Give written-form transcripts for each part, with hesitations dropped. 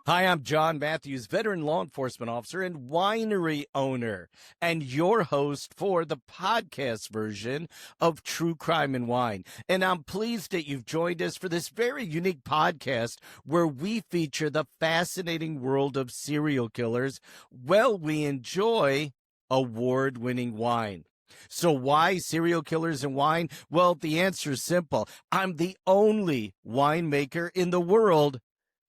Hi, I'm John Matthews, veteran law enforcement officer and winery owner, and your host for the podcast version of True Crime and Wine. And I'm pleased that you've joined us for this very unique podcast where we feature the fascinating world of serial killers while we enjoy award-winning wine. So why serial killers and wine? Well, the answer is simple. I'm the only winemaker in the world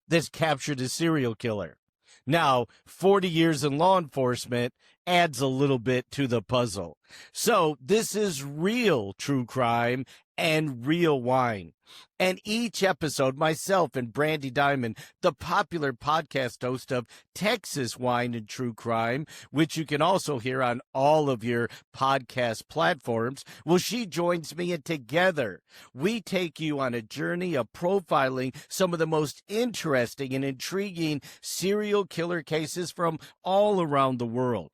that's captured a serial killer. Now, 40 years in law enforcement adds a little bit to the puzzle. So this is real true crime and real wine. And each episode, myself and Brandy Diamond, the popular podcast host of Texas Wine and True Crime, which you can also hear on all of your podcast platforms, well, she joins me, and together we take you on a journey of profiling some of the most interesting and intriguing serial killer cases from all around the world.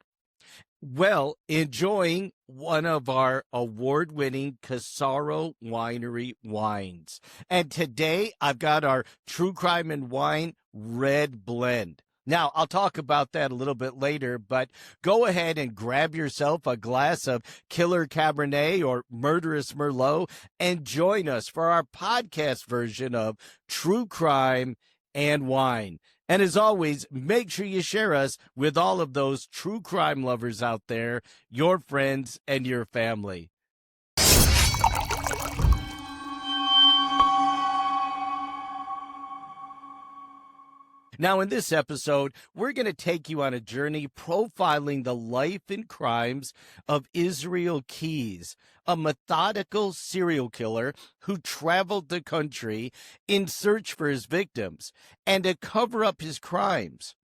Well, enjoying one of our award-winning Casaro Winery wines. And today I've got our True Crime and Wine Red Blend. Now, I'll talk about that a little bit later, but go ahead and grab yourself a glass of Killer Cabernet or Murderous Merlot and join us for our podcast version of True Crime and Wine. And as always, make sure you share us with all of those true crime lovers out there, your friends and your family. Now, in this episode, we're going to take you on a journey profiling the life and crimes of Israel Keys, a methodical serial killer who traveled the country in search for his victims and to cover up his crimes.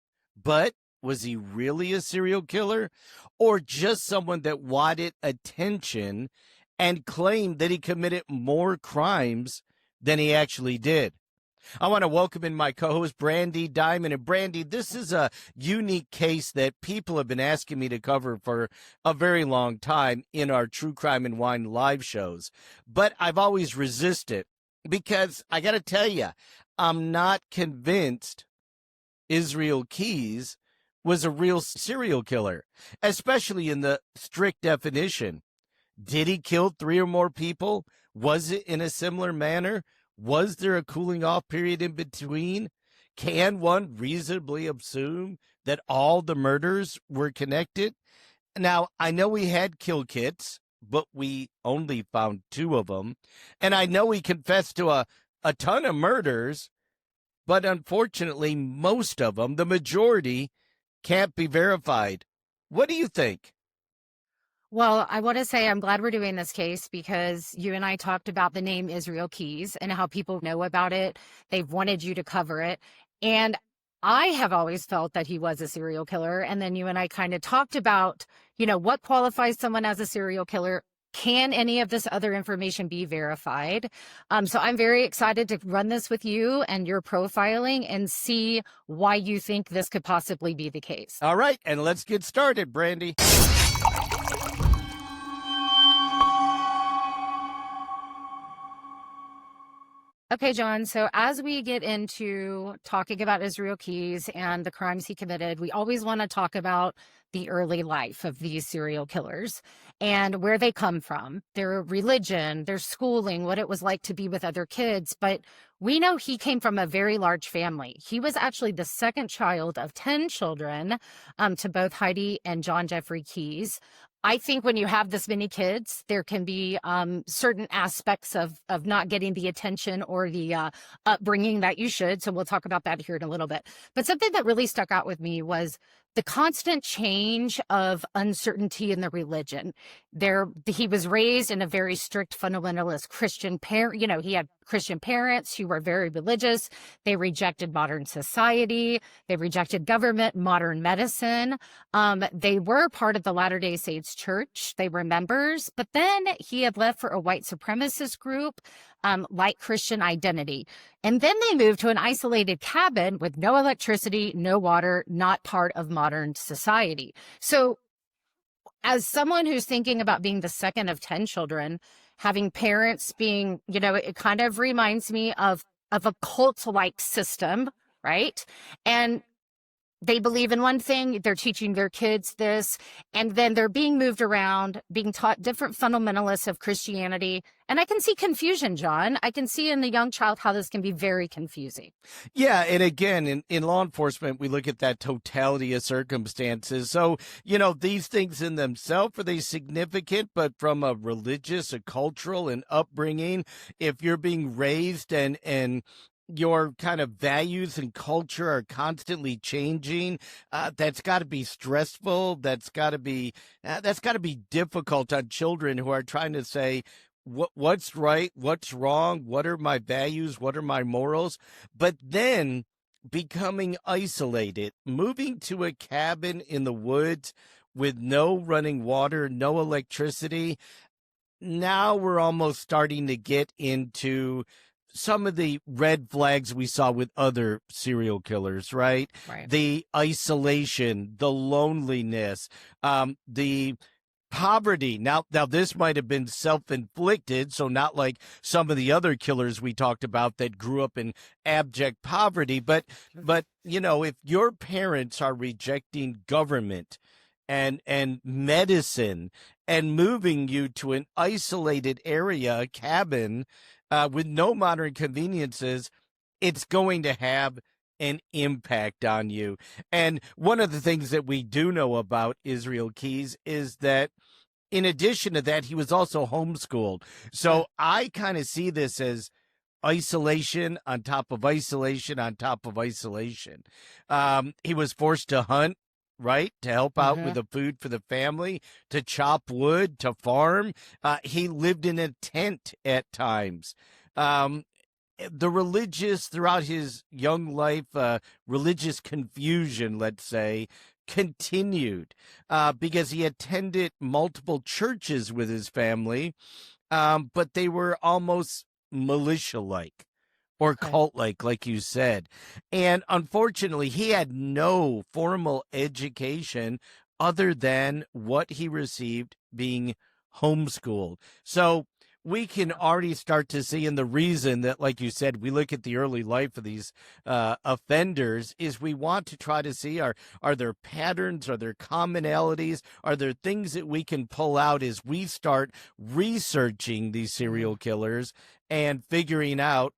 But was he really a serial killer, or just someone that wanted attention and claimed that he committed more crimes than he actually did? I want to welcome in my co-host, Brandy Diamond. And Brandy, this is a unique case that people have been asking me to cover for a very long time in our True Crime and Wine live shows. But I've always resisted because I got to tell you, I'm not convinced Israel Keys was a real serial killer, especially in the strict definition. Did he kill 3 or more people? Was it in a similar manner? Was there a cooling off period in between? Can one reasonably assume that all the murders were connected? Now, I know we had kill kits, but we only found 2 of them. And I know he confessed to a ton of murders, but unfortunately, most of them, the majority, can't be verified. What do you think? Well, I want to say I'm glad we're doing this case because you and I talked about the name Israel Keys and how people know about it. They've wanted you to cover it. And I have always felt that he was a serial killer. And then you and I kind of talked about, what qualifies someone as a serial killer. Can any of this other information be verified? So I'm very excited to run this with you and your profiling and see why you think this could possibly be the case. All right, and let's get started, Brandy. Okay, John. So as we get into talking about Israel Keys and the crimes he committed, we always want to talk about the early life of these serial killers and where they come from, their religion, their schooling, what it was like to be with other kids. But we know he came from a very large family. He was actually the second child of 10 children to both Heidi and John Jeffrey Keys. I think when you have this many kids, there can be certain aspects of not getting the attention or the upbringing that you should. So we'll talk about that here in a little bit. But something that really stuck out with me was the constant change of uncertainty in the religion. He was raised in a very strict fundamentalist Christian parent. He had Christian parents who were very religious. They rejected modern society. They rejected government, modern medicine. They were part of the Latter-day Saints Church. They were members, but then he had left for a white supremacist group, like Christian Identity. And then they moved to an isolated cabin with no electricity, no water, not part of modern society. So as someone who's thinking about being the second of 10 children, having parents being, it kind of reminds me of a cult-like system right? And they believe in one thing, they're teaching their kids this, and then they're being moved around, being taught different fundamentalists of Christianity. And I can see confusion, John. I can see in the young child how this can be very confusing. Yeah, and again, in law enforcement, we look at that totality of circumstances. So, these things in themselves, are they significant? But from a religious, a cultural, and upbringing, if you're being raised and your kind of values and culture are constantly changing, that's got to be stressful. That's got to be difficult on children who are trying to say, what's right, what's wrong, what are my values, what are my morals, but then becoming isolated, moving to a cabin in the woods with no running water, no electricity. Now we're almost starting to get into some of the red flags we saw with other serial killers, right? Right. The isolation, the loneliness, the poverty. Now this might have been self-inflicted, so not like some of the other killers we talked about that grew up in abject poverty, but if your parents are rejecting government and medicine and moving you to an isolated area, a cabin, with no modern conveniences, it's going to have an impact on you. And one of the things that we do know about Israel Keys is that in addition to that, he was also homeschooled. So I kind of see this as isolation on top of isolation on top of isolation. He was forced to hunt, right, to help out with the food for the family, to chop wood, to farm. He lived in a tent at times. The religious, throughout his young life, religious confusion, let's say, continued because he attended multiple churches with his family, but they were almost militia-like or cult-like you said. And unfortunately, he had no formal education other than what he received being homeschooled. So we can already start to see, and the reason that, like you said, we look at the early life of these offenders is we want to try to see, are there patterns, are there commonalities, are there things that we can pull out as we start researching these serial killers and figuring out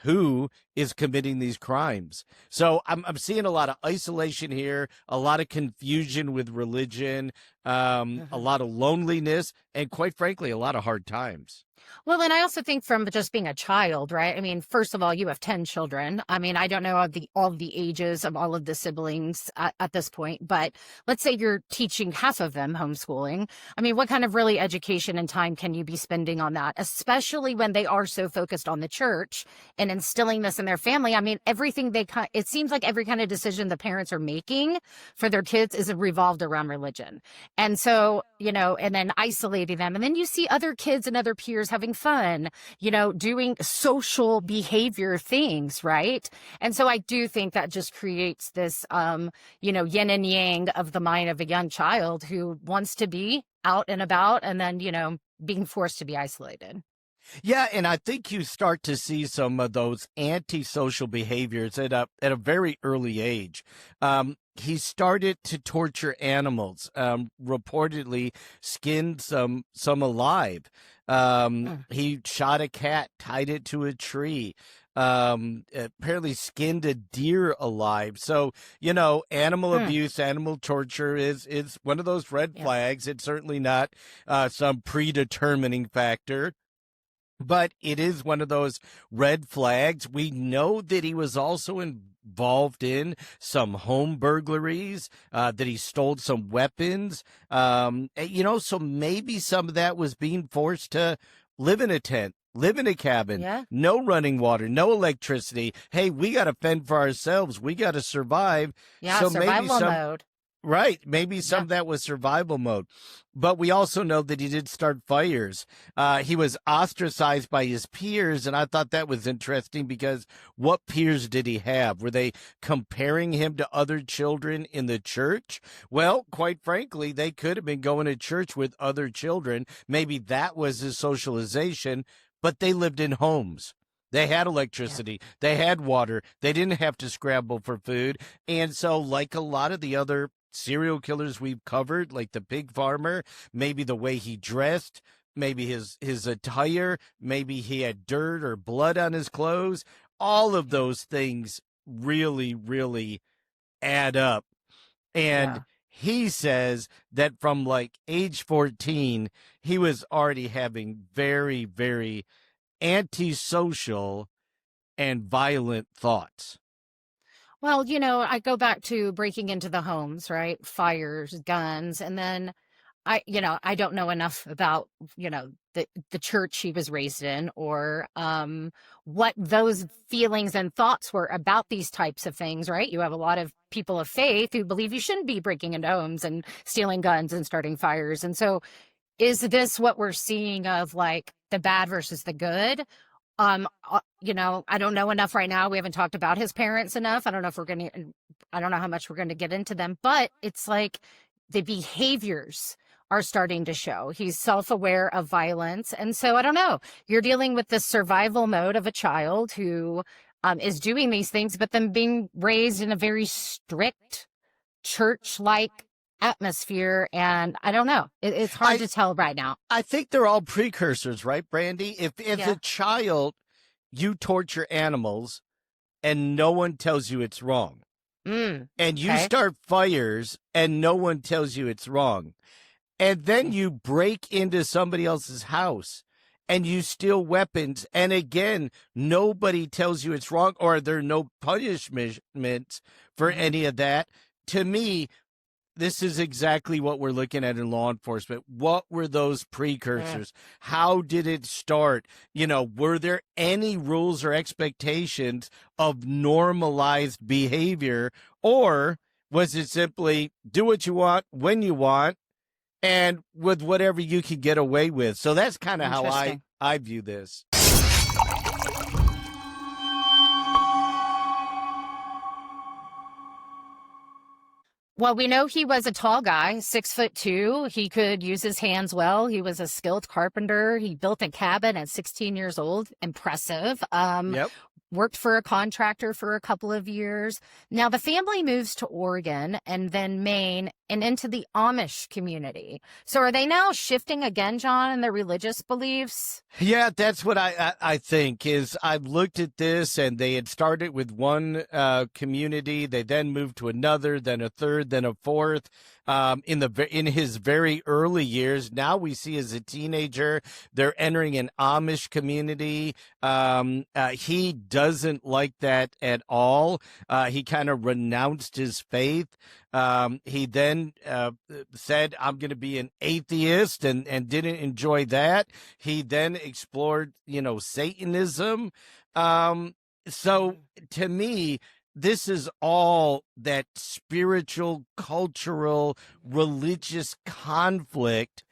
who is committing these crimes. So I'm seeing a lot of isolation here, a lot of confusion with religion, a lot of loneliness, and quite frankly, a lot of hard times. Well, and I also think from just being a child, right? I mean, first of all, you have 10 children. I mean, I don't know all of the ages of all of the siblings at this point, but let's say you're teaching half of them homeschooling. I mean, what kind of really education and time can you be spending on that, especially when they are so focused on the church and instilling this in their family? I mean, it seems like every kind of decision the parents are making for their kids is revolved around religion. And so, and then isolating them. And then you see other kids and other peers having fun, doing social behavior things, right? And so I do think that just creates this, yin and yang of the mind of a young child who wants to be out and about and then, being forced to be isolated. Yeah, and I think you start to see some of those antisocial behaviors at a very early age. He started to torture animals, reportedly skinned some alive. He shot a cat, tied it to a tree, apparently skinned a deer alive. So, animal abuse, animal torture is one of those red flags. It's certainly not some predetermining factor, but it is one of those red flags. We know that he was also involved in some home burglaries, that he stole some weapons. So maybe some of that was being forced to live in a tent, live in a cabin, no running water, no electricity. Hey, we got to fend for ourselves. We got to survive. Yeah, so survival mode. Right. Maybe some of that was survival mode. But we also know that he did start fires. He was ostracized by his peers, and I thought that was interesting because what peers did he have? Were they comparing him to other children in the church? Well, quite frankly, they could have been going to church with other children. Maybe that was his socialization, but they lived in homes. They had Yeah. electricity. They had water. They didn't have to scramble for food. And so, like a lot of the other serial killers we've covered, like the pig farmer, maybe the way he dressed, maybe his attire, maybe he had dirt or blood on his clothes. All of Yeah. those things really, really add up. And Yeah. he says that from like age 14, he was already having very, very antisocial and violent thoughts. Well, I go back to breaking into the homes, right? Fires, guns, and then I don't know enough about, the church he was raised in, or what those feelings and thoughts were about these types of things, right? You have a lot of people of faith who believe you shouldn't be breaking into homes and stealing guns and starting fires. And so is this what we're seeing of like the bad versus the good? I don't know enough right now. We haven't talked about his parents enough. I don't know if we're going to, I don't know how much we're going to get into them, but it's like the behaviors are starting to show. He's self-aware of violence. And so I don't know, you're dealing with the survival mode of a child who is doing these things, but then being raised in a very strict church-like atmosphere. And I don't know. It's hard I to tell right now. I think they're all precursors, right, Brandy? If as Yeah. a child you torture animals and no one tells you it's wrong, and you Okay. start fires and no one tells you it's wrong, and then you break into somebody else's house and you steal weapons, and again nobody tells you it's wrong, or there are no punishments for Mhm. any of that. To me, this is exactly what we're looking at in law enforcement. What were those Yeah. precursors? How did it start? Were there any rules or expectations of normalized behavior? Or was it simply do what you want when you want and with whatever you can get away with? So that's kind of how Interesting. I view this. Well, we know he was a tall guy, 6'2". He could use his hands well. He was a skilled carpenter. He built a cabin at 16 years old. Impressive. Yep. Worked for a contractor for a couple of years. Now the family moves to Oregon and then Maine and into the Amish community. So are they now shifting again, John, in their religious beliefs? Yeah, that's what I think is I've looked at this, and they had started with one community. They then moved to another, then a third, then a fourth. In his very early years, now we see as a teenager, they're entering an Amish community. He doesn't like that at all. He kind of renounced his faith. He then said, I'm going to be an atheist, and didn't enjoy that. He then explored, Satanism. So to me, this is all that spiritual, cultural, religious conflict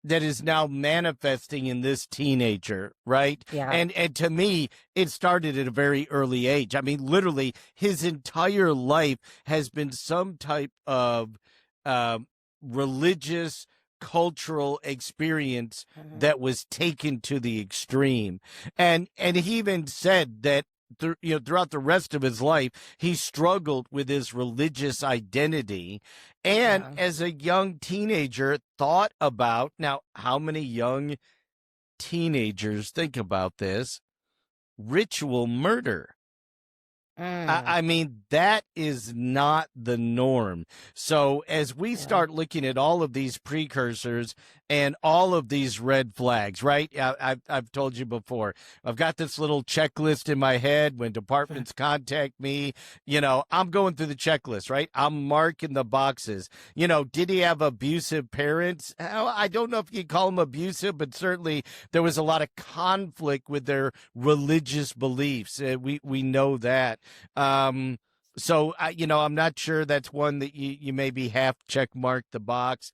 that is now manifesting in this teenager, right? Yeah. And to me, it started at a very early age. I mean, literally, his entire life has been some type of uh, religious, cultural experience Mhm. that was taken to the extreme. And he even said that throughout the rest of his life, he struggled with his religious identity, and Yeah. as a young teenager, thought about now how many young teenagers think about this ritual murder. Mm. I mean, that is not the norm. So, as we Yeah. start looking at all of these precursors and all of these red flags, right? I've told you before, I've got this little checklist in my head. When departments contact me, I'm going through the checklist, right? I'm marking the boxes. Did he have abusive parents? I don't know if you call them abusive, but certainly there was a lot of conflict with their religious beliefs. We know that. So I'm not sure that's one that you maybe have check mark the box.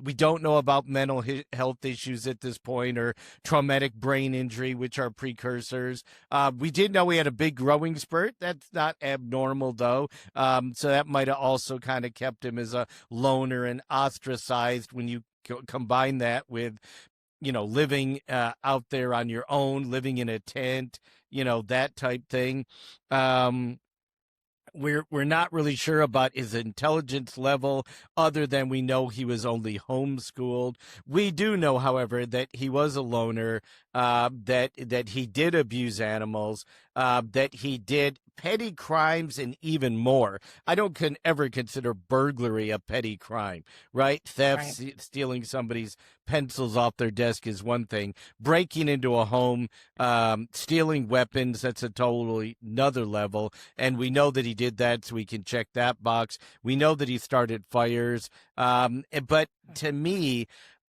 We don't know about mental health issues at this point, or traumatic brain injury, which are precursors. We did know he had a big growing spurt. That's not abnormal though. So that might have also kind of kept him as a loner and ostracized when you combine that with living out there on your own, living in a tent, that type thing. We're not really sure about his intelligence level, other than we know he was only homeschooled. We do know, however, that he was a loner, that he did abuse animals, that he did petty crimes and even more. I don't ever consider burglary a petty crime, right? Theft, Right. stealing somebody's pencils off their desk is one thing. Breaking into a home, stealing weapons, that's a totally another level. And we know that he did that, so we can check that box. We know that he started fires. But to me,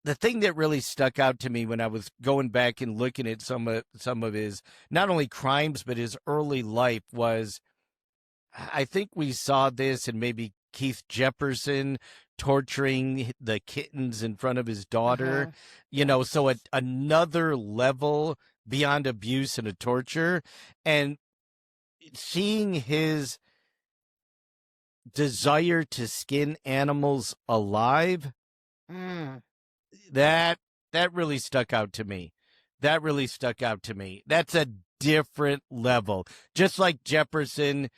the thing that really stuck out to me when I was going back and looking at some of his not only crimes but his early life was, I think we saw this in maybe Keith Jefferson torturing the kittens in front of his daughter, Uh-huh. Yeah. so another level beyond abuse and a torture, and seeing his desire to skin animals alive, Mm. that really stuck out to me. That really stuck out to me. That's a different level. Just like Jefferson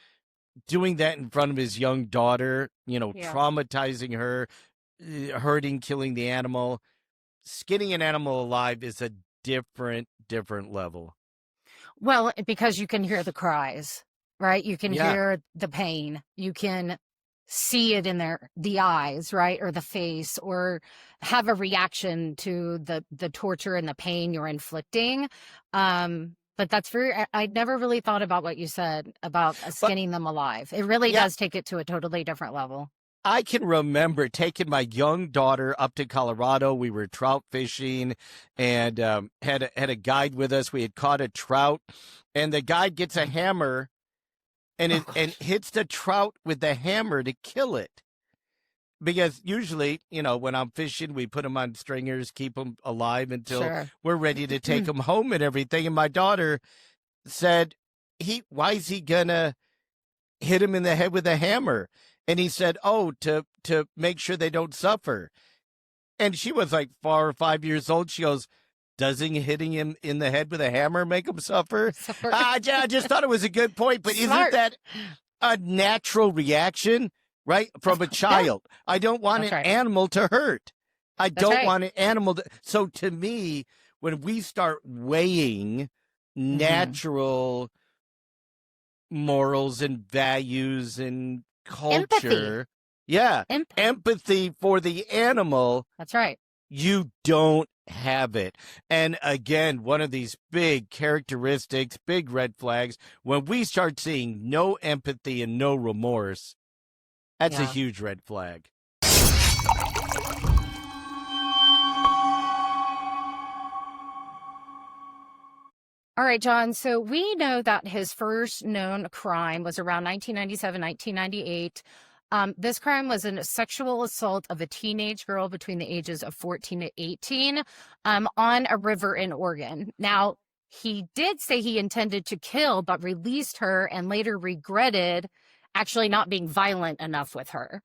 doing that in front of his young daughter, Yeah. traumatizing her, hurting, killing the animal. Skinning an animal alive is a different level. Well, because you can hear the cries, right? You can Yeah. hear the pain. You can see it in the eyes, right? Or the face, or have a reaction to the torture and the pain you're inflicting. But that's I never really thought about what you said about But skinning them alive. It really yeah, does take it to a totally different level. I can remember taking my young daughter up to Colorado. We were trout fishing, and had a guide with us. We had caught a trout, and the guide gets a hammer Oh and gosh. hits the trout with the hammer to kill it. Because usually, when I'm fishing, we put them on stringers, keep them alive until Sure. we're ready to take them home and everything. And my daughter said, why is he gonna hit him in the head with a hammer? And he said, oh, to make sure they don't suffer. And she was like 4 or 5 years old. She goes, doesn't hitting him in the head with a hammer make him suffer? Suffer. I just thought it was a good point. But isn't Smart. that a natural reaction, right, from a Yeah, child? I don't want that's an right. animal to hurt. I That's don't right. want an animal to. So to me, when we start weighing Hmm. natural morals and values and Empathy. culture, yeah, Empathy. empathy for the animal, That's right. you don't have it. And again, one of these big characteristics, big red flags, when we start seeing no empathy and no remorse, that's a Yeah. huge red flag. All right, John. So we know that his first known crime was around 1997, 1998. This crime was a sexual assault of a teenage girl between the ages of 14 to 18 on a river in Oregon. Now, he did say he intended to kill, but released her and later regretted actually not being violent enough with her.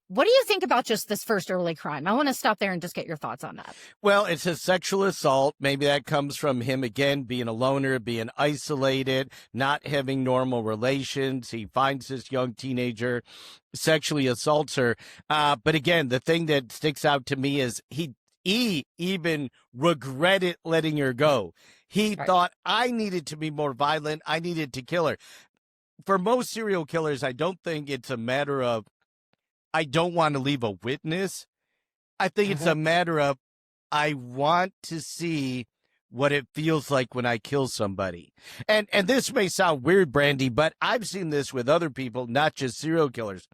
What do you think about just this first early crime? I want to stop there and just get your thoughts on that. Well, it's a sexual assault. Maybe that comes from him, again, being a loner, being isolated, not having normal relations. He finds this young teenager, sexually assaults her. But again, the thing that sticks out to me is he even regretted letting her go. He Right. thought, I needed to be more violent. I needed to kill her. For most serial killers, I don't think it's a matter of, I don't want to leave a witness. I think it's a matter of, I want to see what it feels like when I kill somebody. And this may sound weird, Brandy, but I've seen this with other people, not just serial killers.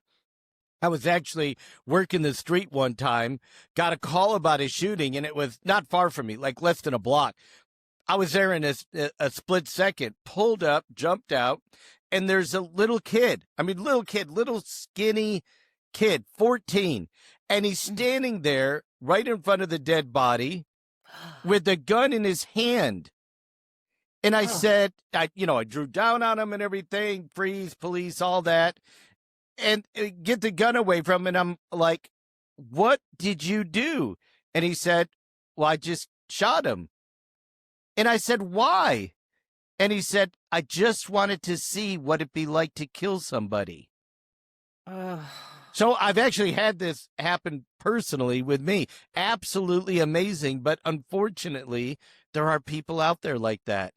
I was actually working the street one time, got a call about a shooting, and it was not far from me, like less than a block. I was there in a split second, pulled up, jumped out, and there's a little kid. I mean, little skinny kid, 14. And he's standing there right in front of the dead body with the gun in his hand. And I Oh, said, I drew down on him and everything, freeze, police, all that, and get the gun away from him. And I'm like, what did you do? And he said, well, I just shot him. And I said, why? And he said, I just wanted to see what it'd be like to kill somebody. Ugh. So I've actually had this happen personally with me. Absolutely amazing. But unfortunately, there are people out there like that.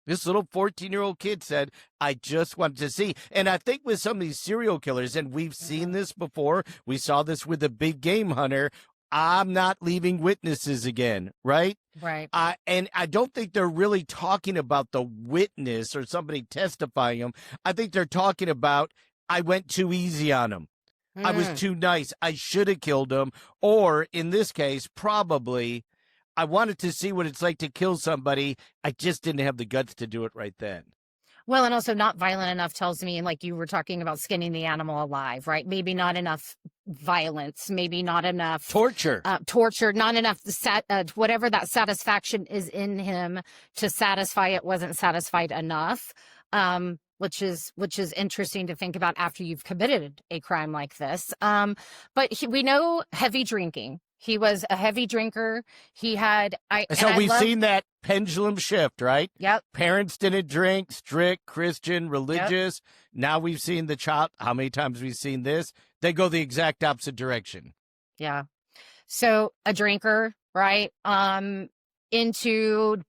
This little 14-year-old kid said, I just wanted to see. And I think with some of these serial killers, and we've seen this before, we saw this with the big game hunter, I'm not leaving witnesses again, right? Right. And I don't think they're really talking about the witness or somebody testifying them. I think they're talking about, I went too easy on him. I was too nice. I should have killed him. Or in this case, probably, I wanted to see what it's like to kill somebody. I just didn't have the guts to do it right then. Well, and also not violent enough tells me, like you were talking about skinning the animal alive, right? Maybe not enough violence, maybe not enough torture, not enough whatever that satisfaction is in him to satisfy it wasn't satisfied enough. Which is interesting to think about after you've committed a crime like this. But we know heavy drinking. He was a heavy drinker. He had. We've seen that pendulum shift, right? Yep. Parents didn't drink, strict, Christian, religious. Yep. Now we've seen the child. How many times we've seen this? They go the exact opposite direction. Yeah. So a drinker, right? Into,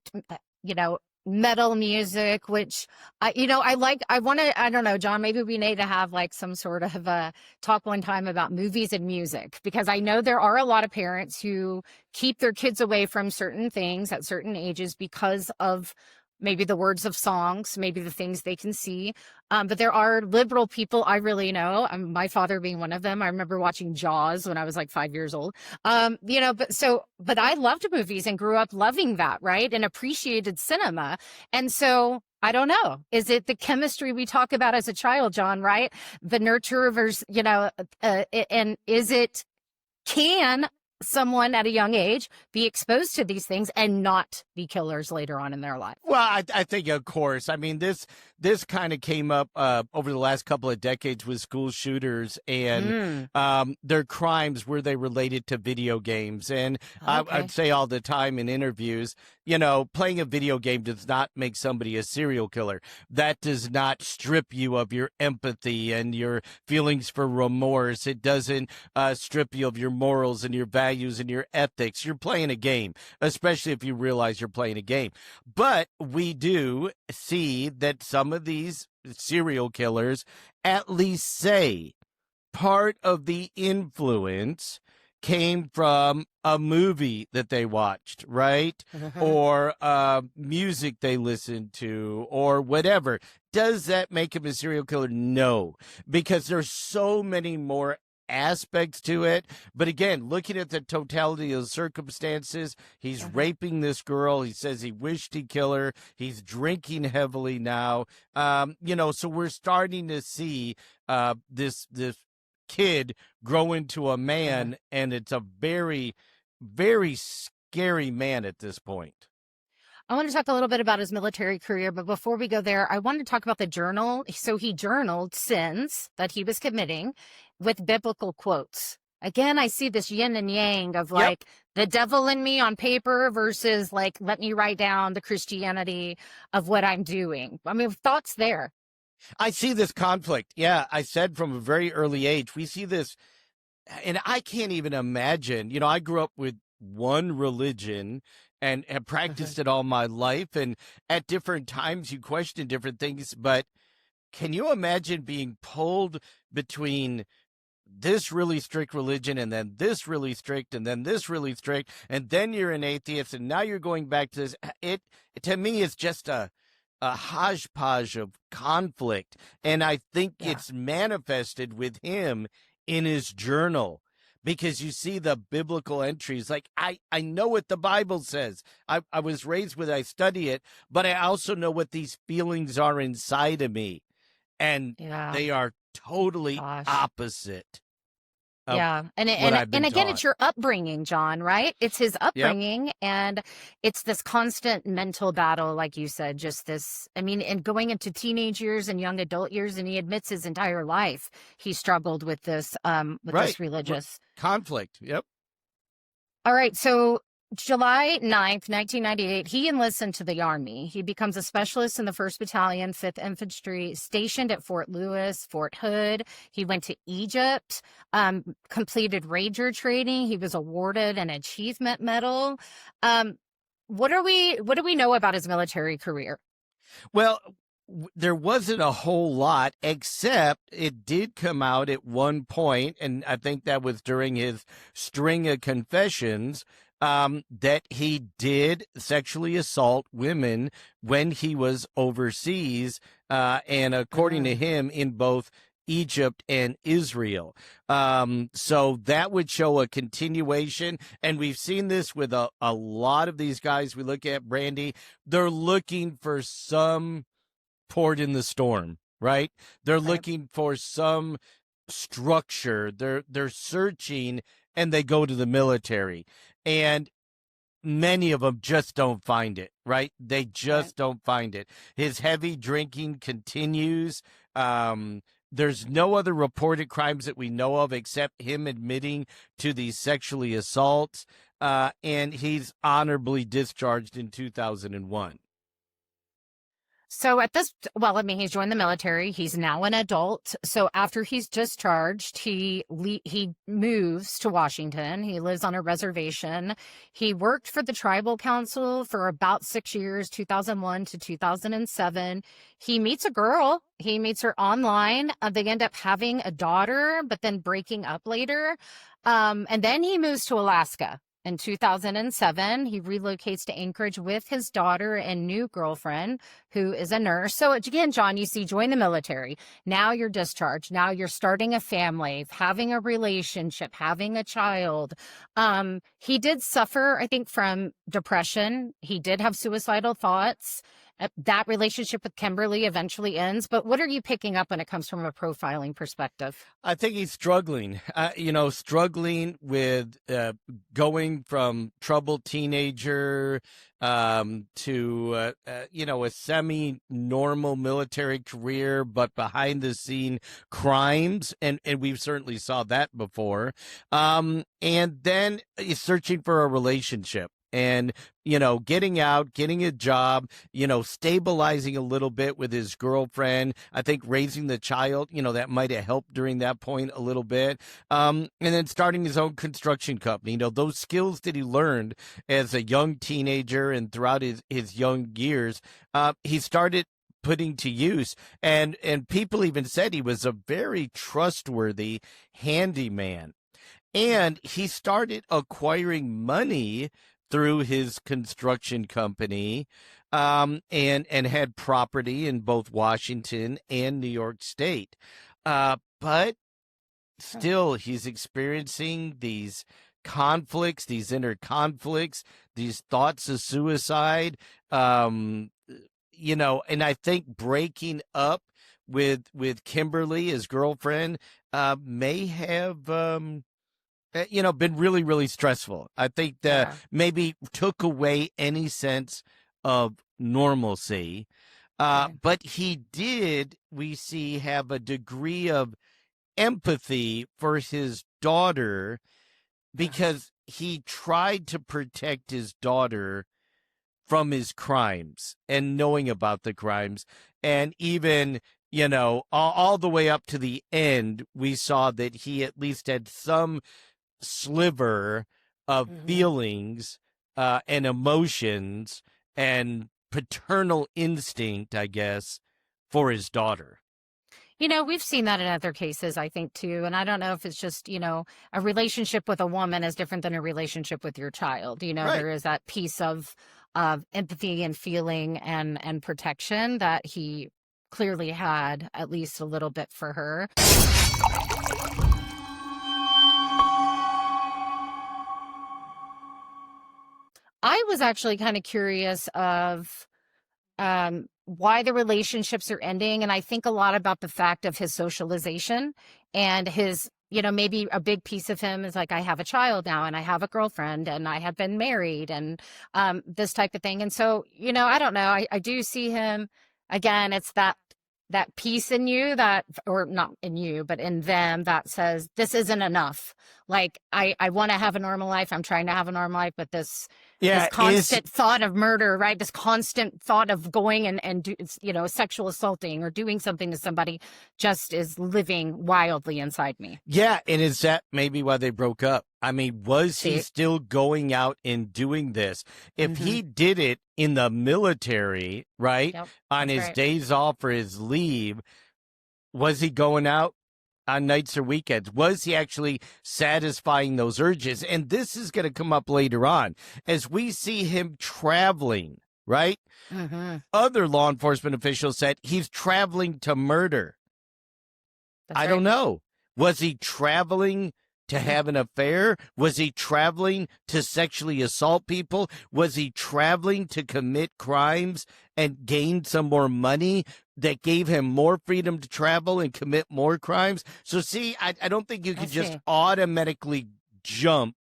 metal music, which I don't know, John, maybe we need to have like some sort of a talk one time about movies and music, because I know there are a lot of parents who keep their kids away from certain things at certain ages because of maybe the words of songs, maybe the things they can see. But there are liberal people I really know, my father being one of them. I remember watching Jaws when I was like 5 years old. But I loved movies and grew up loving that, right? And appreciated cinema. And so I don't know. Is it the chemistry we talk about as a child, John, right? The nurture versus, and can someone at a young age be exposed to these things and not be killers later on in their life? Well, I think, of course. I mean, this kind of came up over the last couple of decades with school shooters and their crimes. Were they related to video games? And Okay. I'd say all the time in interviews, playing a video game does not make somebody a serial killer. That does not strip you of your empathy and your feelings for remorse. It doesn't strip you of your morals and your values and your ethics. You're playing a game, especially if you realize you're playing a game. But we do see that some of these serial killers at least say part of the influence came from a movie that they watched, right? Or music they listened to or whatever. Does that make him a serial killer? No, because there's so many more aspects to it. But again, looking at the totality of the circumstances, he's raping this girl. He says he wished he'd kill her. He's drinking heavily now. So we're starting to see this kid grow into a man, and it's a very, very scary man at this point. I want to talk a little bit about his military career, but before we go there, I want to talk about the journal. So he journaled sins that he was committing with biblical quotes. Again, I see this yin and yang of like the devil in me on paper versus like, let me write down the Christianity of what I'm doing. I mean, thoughts there. I see this conflict. Yeah, I said from a very early age, we see this, and I can't even imagine. I grew up with one religion and have practiced it all my life. And at different times, you question different things. But can you imagine being pulled between this really strict religion and then this really strict and then this really strict, and then you're an atheist and now you're going back to this? It to me is just a hodgepodge of conflict. And I think it's manifested with him in his journal, because you see the biblical entries. Like, I know what the Bible says. I was raised with, I study it, but I also know what these feelings are inside of me. And they are totally opposite. And again, it's your upbringing, John, right? It's his upbringing, and it's this constant mental battle, like you said, just this, and going into teenage years and young adult years, and he admits his entire life he struggled with this, this religious conflict. Yep. All right. So July 9th, 1998, he enlists into the Army. He becomes a specialist in the 1st Battalion, 5th Infantry, stationed at Fort Lewis, Fort Hood. He went to Egypt, completed Ranger training. He was awarded an Achievement Medal. What do we know about his military career? Well, there wasn't a whole lot, except it did come out at one point, and I think that was during his string of confessions, that he did sexually assault women when he was overseas, and according to him, in both Egypt and Israel. So that would show a continuation. And we've seen this with a lot of these guys we look at, Brandy. They're looking for some port in the storm, right? They're looking for some structure. They're searching, and they go to the military. And many of them just don't find it, right? They just don't find it. His heavy drinking continues. There's no other reported crimes that we know of except him admitting to these sexually assaults, and he's honorably discharged in 2001. So he's joined the military. He's now an adult. So after he's discharged, he moves to Washington. He lives on a reservation. He worked for the tribal council for about 6 years, 2001 to 2007. He meets a girl. He meets her online. They end up having a daughter, but then breaking up later. And then he moves to Alaska. In 2007, he relocates to Anchorage with his daughter and new girlfriend, who is a nurse. So again, John, you see, join the military. Now you're discharged. Now you're starting a family, having a relationship, having a child. He did suffer, I think, from depression. He did have suicidal thoughts. That relationship with Kimberly eventually ends. But what are you picking up when it comes from a profiling perspective? I think he's struggling, struggling with going from troubled teenager to, a semi-normal military career, but behind the scene crimes. And we've certainly saw that before. And then he's searching for a relationship. And, getting out, getting a job, stabilizing a little bit with his girlfriend. I think raising the child, that might have helped during that point a little bit. And then starting his own construction company. Those skills that he learned as a young teenager and throughout his young years, he started putting to use. And people even said he was a very trustworthy handyman. And he started acquiring money through his construction company, and had property in both Washington and New York State. But still, he's experiencing these conflicts, these inner conflicts, these thoughts of suicide, and I think breaking up with Kimberly, his girlfriend, may have been really, really stressful. I think that maybe took away any sense of normalcy. But he did, we see, have a degree of empathy for his daughter because he tried to protect his daughter from his crimes and knowing about the crimes. And even, all the way up to the end, we saw that he at least had some sliver of feelings and emotions and paternal instinct, I guess, for his daughter. We've seen that in other cases, I think, too. And I don't know if it's just, a relationship with a woman is different than a relationship with your child. Right. There is that piece of empathy and feeling and protection that he clearly had, at least a little bit, for her. I was actually kind of curious of why the relationships are ending. And I think a lot about the fact of his socialization and his, maybe a big piece of him is like, I have a child now and I have a girlfriend and I have been married and this type of thing. And so, I don't know. I do see him again. It's that piece in you or not in you, but in them that says, this isn't enough. Like I want to have a normal life. I'm trying to have a normal life, but this Yeah, constant thought of murder, right? This constant thought of going and sexual assaulting or doing something to somebody just is living wildly inside me. yeah, and is that maybe why they broke up? I mean, was he See? still going out and doing this? If Mm-hmm. he did it in the military, right, Yep, on that's his right. days off or his leave, was he going out on nights or weekends? Was he actually satisfying those urges? And this is going to come up later on as we see him traveling, right? Mm-hmm. Other law enforcement officials said he's traveling to murder. That's I right. don't know. Was he traveling to have an affair? Was he traveling to sexually assault people? Was he traveling to commit crimes and gain some more money that gave him more freedom to travel and commit more crimes? So, see, I don't think you can just automatically jump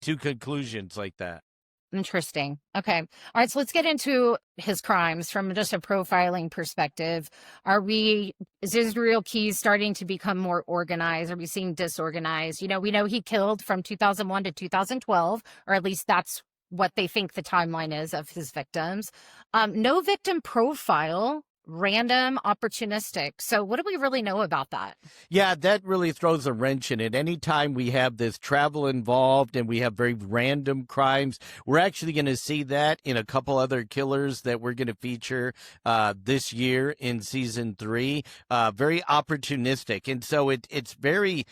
to conclusions like that. Interesting. Okay. All right. So let's get into his crimes from just a profiling perspective. Is Israel Keys starting to become more organized? Are we seeing disorganized? We know he killed from 2001 to 2012, or at least that's what they think the timeline is of his victims. No victim profile, random, opportunistic. So what do we really know about that? Yeah, that really throws a wrench in it. Anytime we have this travel involved and we have very random crimes, we're actually going to see that in a couple other killers that we're going to feature this year in season 3. Very opportunistic. And so it's very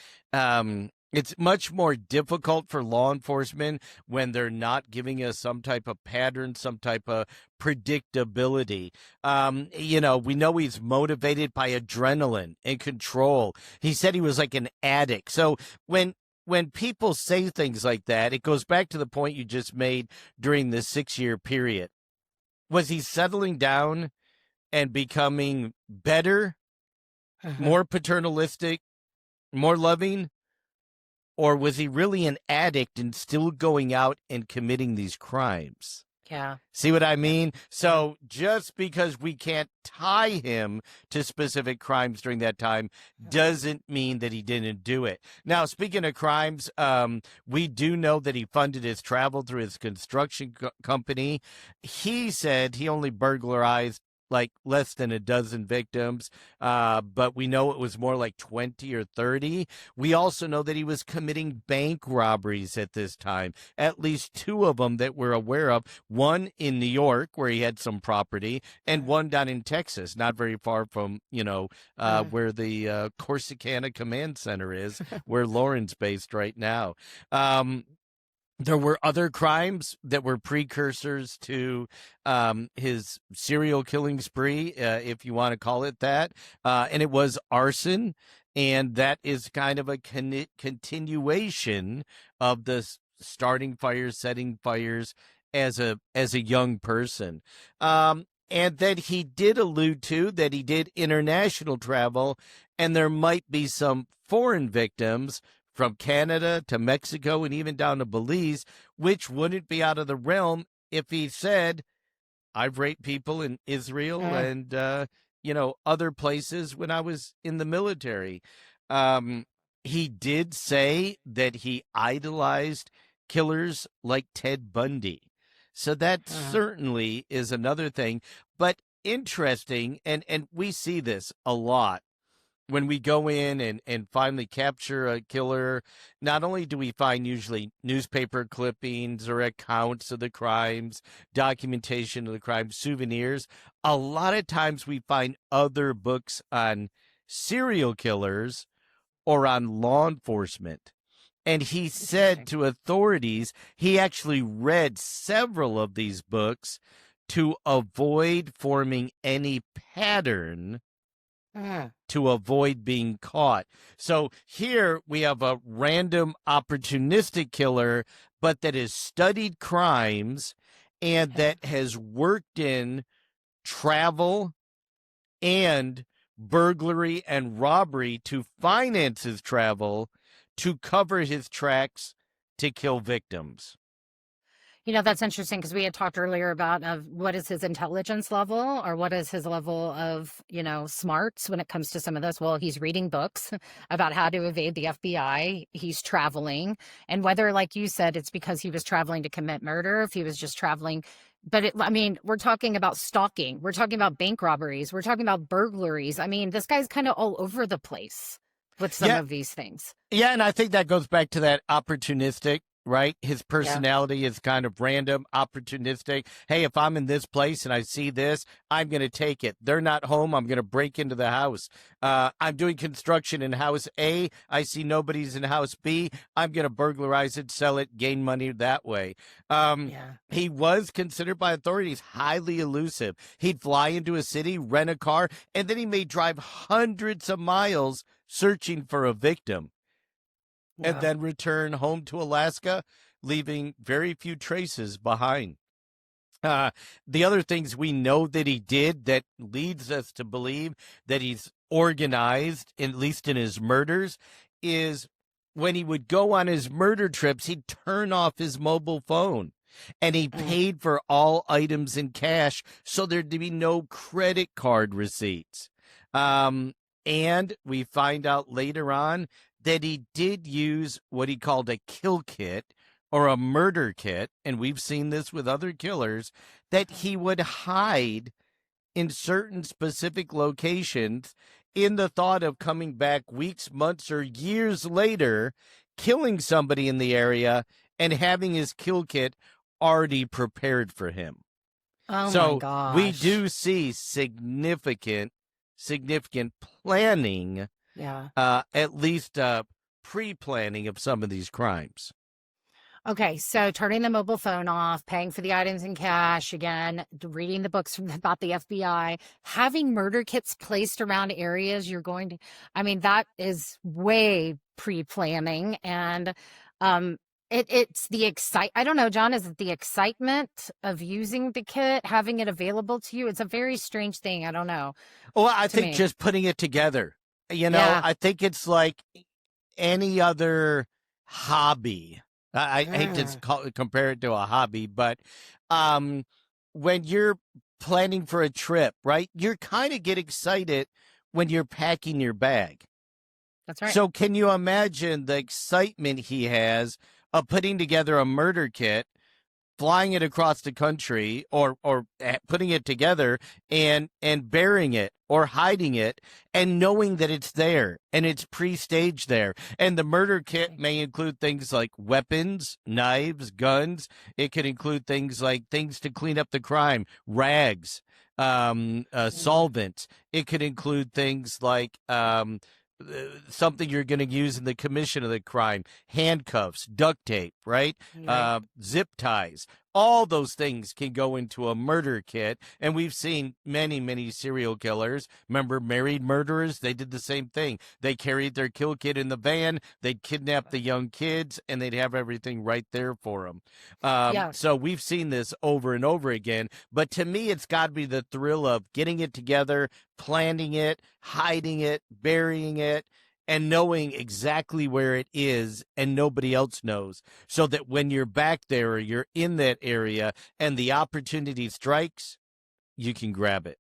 it's much more difficult for law enforcement when they're not giving us some type of pattern, some type of predictability. We know he's motivated by adrenaline and control. He said he was like an addict. So when people say things like that, it goes back to the point you just made during the 6-year period. Was he settling down and becoming better, more paternalistic, more loving? Or was he really an addict and still going out and committing these crimes? Yeah. See what I mean? So just because we can't tie him to specific crimes during that time doesn't mean that he didn't do it. Now, speaking of crimes, we do know that he funded his travel through his construction company. He said he only burglarized like less than a dozen victims, but we know it was more like 20 or 30. We also know that he was committing bank robberies at this time, at least 2 of them that we're aware of, one in New York where he had some property and one down in Texas, not very far from, where the Corsicana Command Center is, where Lauren's based right now. There were other crimes that were precursors to his serial killing spree, if you want to call it that. And it was arson. And that is kind of a continuation of the starting fires, setting fires as a young person. And that he did allude to that he did international travel, and there might be some foreign victims from Canada to Mexico and even down to Belize, which wouldn't be out of the realm if he said, I've raped people in Israel and, other places when I was in the military. He did say that he idolized killers like Ted Bundy. So that certainly is another thing. But interesting, and we see this a lot. When we go in and finally capture a killer, not only do we find usually newspaper clippings or accounts of the crimes, documentation of the crimes, souvenirs, a lot of times we find other books on serial killers or on law enforcement. And he said to authorities he actually read several of these books to avoid forming any pattern, to avoid being caught. So here we have a random opportunistic killer, but that has studied crimes and that has worked in travel and burglary and robbery to finance his travel, to cover his tracks, to kill victims. That's interesting because we had talked earlier about what is his intelligence level or what is his level of, smarts when it comes to some of this. Well, he's reading books about how to evade the FBI. He's traveling. And whether, like you said, it's because he was traveling to commit murder, if he was just traveling. But we're talking about stalking. We're talking about bank robberies. We're talking about burglaries. I mean, this guy's kind of all over the place with some Yeah. of these things. Yeah, and I think that goes back to that opportunistic, right? His Yeah. personality is kind of random, opportunistic. Hey, if I'm in this place and I see this, I'm going to take it. They're not home. I'm going to break into the house. I'm doing construction in house A. I see nobody's in house B. I'm going to burglarize it, sell it, gain money that way. Yeah. He was considered by authorities highly elusive. He'd fly into a city, rent a car, and then he may drive hundreds of miles searching for a victim and Yeah. then return home to Alaska, leaving very few traces behind. The other things we know that he did that leads us to believe that he's organized, at least in his murders, is when he would go on his murder trips, he'd turn off his mobile phone. And he paid for all items in cash, so there'd be no credit card receipts. And we find out later on that he did use what he called a kill kit or a murder kit, and we've seen this with other killers, that he would hide in certain specific locations in the thought of coming back weeks, months, or years later, killing somebody in the area and having his kill kit already prepared for him. Oh So my gosh. we do see significant planning, Yeah. at least pre-planning of some of these crimes. Okay, so turning the mobile phone off, paying for the items in cash, again, reading the books about the FBI, having murder kits placed around areas you're going to, that is way pre-planning. And it's the I don't know, John, is it the excitement of using the kit, having it available to you? It's a very strange thing. I don't know. Well, I think me. just putting it together, Yeah. I think it's like any other hobby. I hate to compare it to a hobby, but when you're planning for a trip, right, you're kind of get excited when you're packing your bag. That's right. So can you imagine the excitement he has of putting together a murder kit, flying it across the country, or putting it together and burying it or hiding it and knowing that it's there and it's pre-staged there. And the murder kit may include things like weapons, knives, guns. It could include things like things to clean up the crime, rags, solvents. It could include things like something you're going to use in the commission of the crime, handcuffs, duct tape, right? Right. Zip ties. All those things can go into a murder kit. And we've seen many, many serial killers. Remember married murderers? They did the same thing. They carried their kill kit in the van. They'd kidnap the young kids and they'd have everything right there for them. Yeah. So we've seen this over and over again. But to me, it's got to be the thrill of getting it together, planning it, hiding it, burying it, and knowing exactly where it is and nobody else knows, so that when you're back there or you're in that area and the opportunity strikes, you can grab it.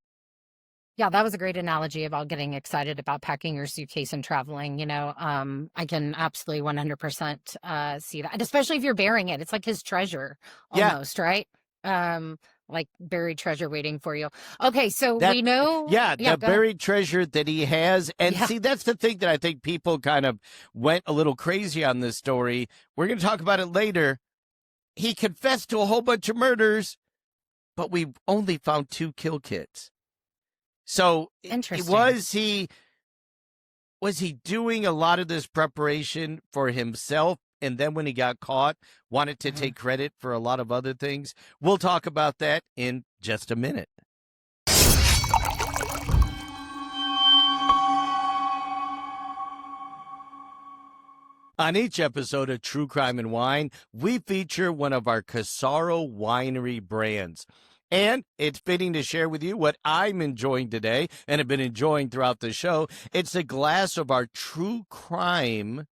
Yeah, that was a great analogy about getting excited about packing your suitcase and traveling. I can absolutely 100% see that, and especially if you're burying it. It's like his treasure almost, right? Like buried treasure waiting for you. Okay, so we know. Yeah, the buried treasure that he has. And see, that's the thing that I think people kind of went a little crazy on this story. We're going to talk about it later. He confessed to a whole bunch of murders, but we only found 2 kill kits. So Interesting. was he doing a lot of this preparation for himself? And then when he got caught, wanted to take credit for a lot of other things? We'll talk about that in just a minute. On each episode of True Crime and Wine, we feature one of our Casaro Winery brands. And it's fitting to share with you what I'm enjoying today and have been enjoying throughout the show. It's a glass of our True Crime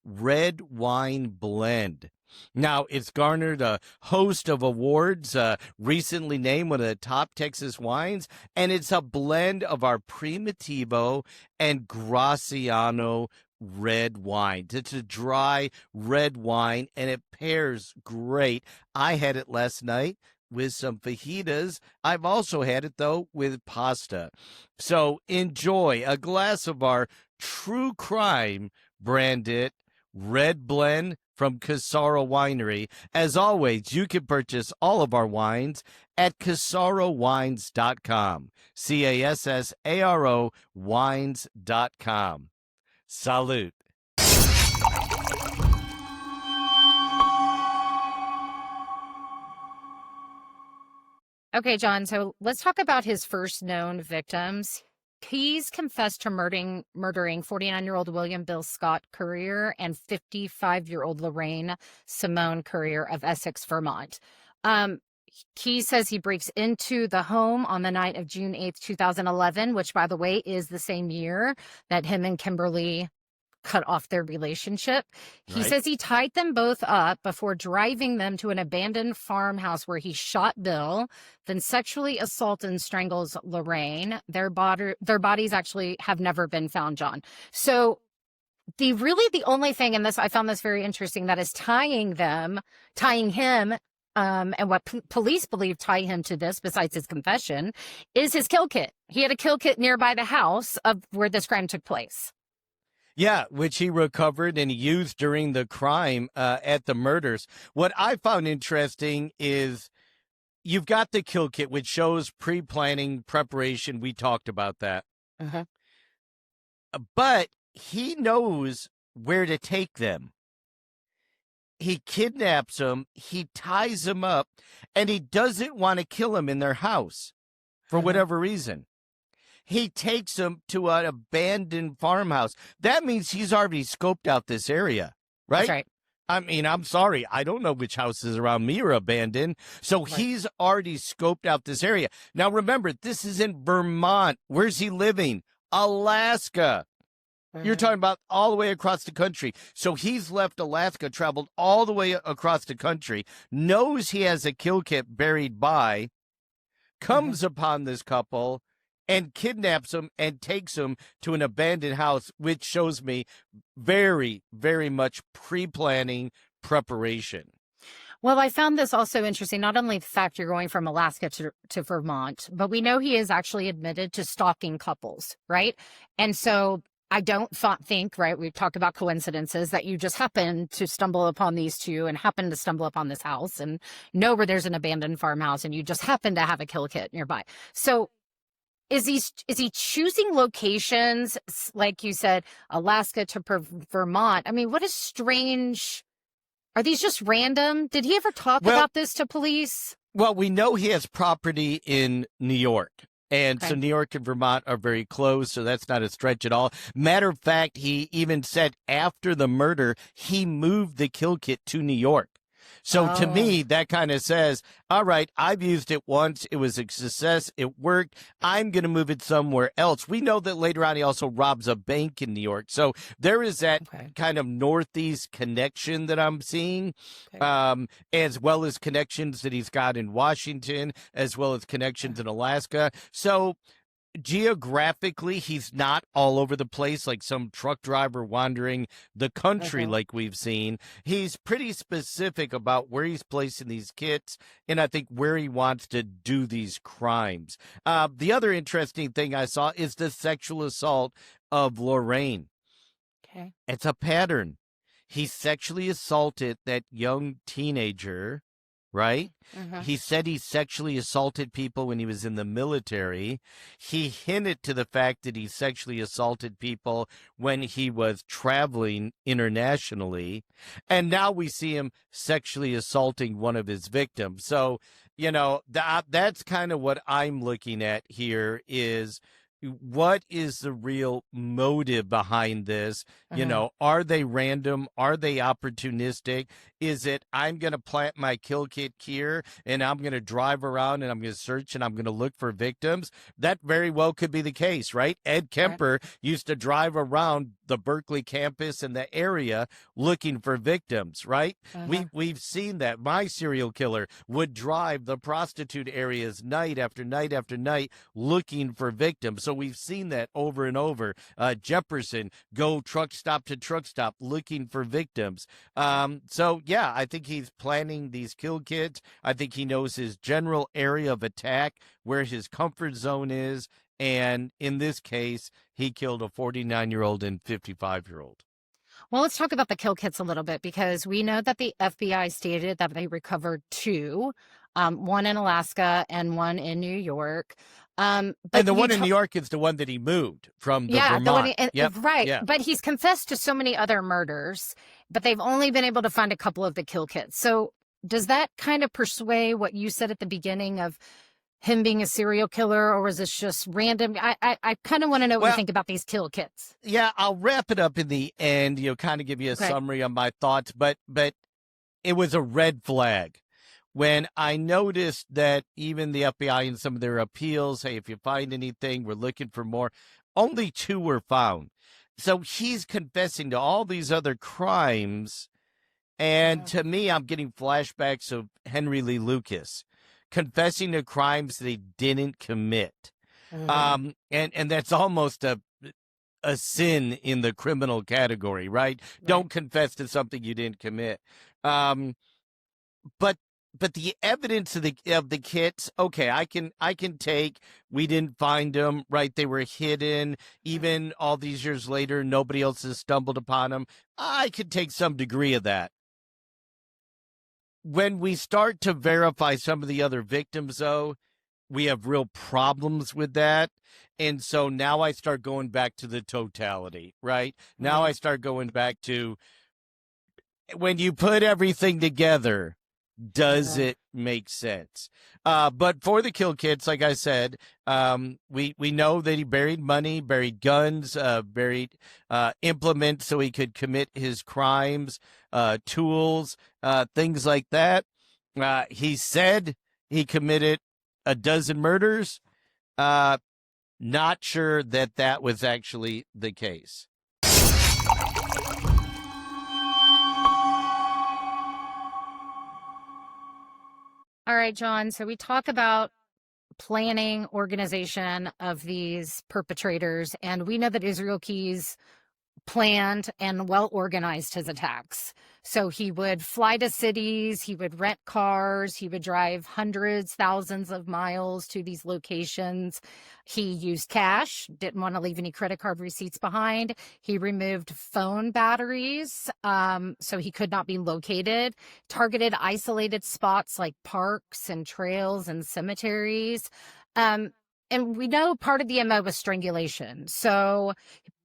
red wine blend. Now, it's garnered a host of awards, recently named one of the top Texas wines, and it's a blend of our Primitivo and Graciano red wine. It's a dry red wine, and it pairs great. I had it last night with some fajitas. I've also had it, though, with pasta. So enjoy a glass of our true crime branded red blend from Casaro Winery. As always, you can purchase all of our wines at casarowines.com. CASSARO wines.com. Salute. Okay, John, so let's talk about his first known victims. He's confessed to murdering 49-year-old William Bill Scott Currier and 55-year-old Lorraine Simone Currier of Essex, Vermont. He says he breaks into the home on the night of June 8th, 2011, which, by the way, is the same year that him and Kimberly cut off their relationship. He says he tied them both up before driving them to an abandoned farmhouse where he shot Bill, then sexually assaults and strangles Lorraine. Their bodies actually have never been found, John. So the only thing in this, I found this very interesting, that is tying him, and what police believe tie him to this, besides his confession, is his kill kit. He had a kill kit nearby the house of where this crime took place. Yeah, which he recovered and used during the crime at the murders. What I found interesting is you've got the kill kit, which shows pre-planning preparation. We talked about that. Uh-huh. But he knows where to take them. He kidnaps them, he ties them up, and he doesn't want to kill them in their house for whatever reason. He takes them to an abandoned farmhouse. That means he's already scoped out this area, right? That's right. I mean, I'm sorry. I don't know which houses around me are abandoned. So he's already scoped out this area. Now, remember, this is in Vermont. Where's he living? Alaska. You're talking about all the way across the country. So he's left Alaska, traveled all the way across the country, knows he has a kill kit buried by, comes upon this couple, and kidnaps them and takes them to an abandoned house, which shows me very, very much pre-planning preparation. Well, I found this also interesting, not only the fact you're going from Alaska to Vermont, but we know he is actually admitted to stalking couples, right? And so I don't think, right, we've talked about coincidences, that you just happen to stumble upon these two and happen to stumble upon this house and know where there's an abandoned farmhouse and you just happen to have a kill kit nearby. So is he choosing locations, like you said, Alaska to Vermont? I mean, what is strange? Are these just random? Did he ever talk about this to police? Well, we know he has property in New York. And so New York and Vermont are very close, so that's not a stretch at all. Matter of fact, he even said after the murder, he moved the kill kit to New York. So to me, that kind of says, all right, I've used it once. It was a success. It worked. I'm going to move it somewhere else. We know that later on he also robs a bank in New York. So there is that kind of Northeast connection that I'm seeing, as well as connections that he's got in Washington, as well as connections in Alaska. So geographically, he's not all over the place like some truck driver wandering the country like we've seen. He's pretty specific about where he's placing these kits and I think where he wants to do these crimes. The other interesting thing I saw is the sexual assault of Lorraine. Okay. It's a pattern. He sexually assaulted that young teenager, right? He said he sexually assaulted people when he was in the military. He hinted to the fact that he sexually assaulted people when he was traveling internationally. And now we see him sexually assaulting one of his victims. So, you know, that's kind of what I'm looking at here is what is the real motive behind this? Are they random? Are they opportunistic? Is it, I'm going to plant my kill kit here and I'm going to drive around and I'm going to search and I'm going to look for victims? That very well could be the case, right? Ed Kemper used to drive around the Berkeley campus and the area looking for victims, right? We've seen that. My serial killer would drive the prostitute areas night after night after night looking for victims. So we've seen that over and over. Jefferson go truck stop to truck stop looking for victims. So yeah, I think he's planning these kill kits. I think he knows his general area of attack, where his comfort zone is. And in this case, he killed a 49-year-old and 55-year-old. Well, let's talk about the kill kits a little bit, because we know that the FBI stated that they recovered 2, one in Alaska and one in New York. But and the one in New York is the one that he moved from the Vermont. The one right. Yeah. But he's confessed to so many other murders, but they've only been able to find a couple of the kill kits. So does that kind of persuade what you said at the beginning of him being a serial killer, or was this just random? I kind of want to know what you think about these kill kits. Yeah, I'll wrap it up in the end, kind of give you a summary on my thoughts, but it was a red flag when I noticed that even the FBI in some of their appeals, hey, if you find anything, we're looking for more. Only 2 were found. So he's confessing to all these other crimes. And to me, I'm getting flashbacks of Henry Lee Lucas confessing to crimes that he didn't commit. And that's almost a sin in the criminal category, right? Don't confess to something you didn't commit. But the evidence of the kits, okay, I can take. We didn't find them, right? They were hidden. Even all these years later, nobody else has stumbled upon them. I could take some degree of that. When we start to verify some of the other victims, though, we have real problems with that. And so now I start going back to the totality, right? Now I start going back to, when you put everything together, does it make sense? But for the kill kits, like I said, we know that he buried money, buried guns, buried implements so he could commit his crimes, tools, things like that. He said he committed a dozen murders. Not sure that was actually the case. All right, John. So we talk about planning, organization of these perpetrators, and we know that Israel Keyes planned and well organized his attacks. So he would fly to cities, he would rent cars, he would drive hundreds, thousands of miles to these locations. He used cash, didn't want to leave any credit card receipts behind. He removed phone batteries so he could not be located, targeted isolated spots like parks and trails and cemeteries. And we know part of the MO was strangulation.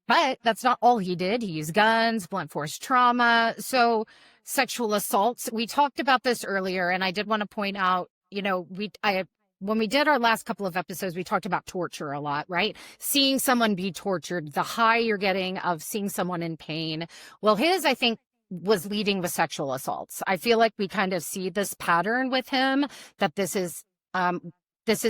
But that's not all he did. He used guns, blunt force trauma. So sexual assaults, we talked about this earlier, and I did want to point out, when we did our last couple of episodes, we talked about torture a lot, right? Seeing someone be tortured, the high you're getting of seeing someone in pain. Well, his, I think, was leading with sexual assaults. I feel like we kind of see this pattern with him, that this is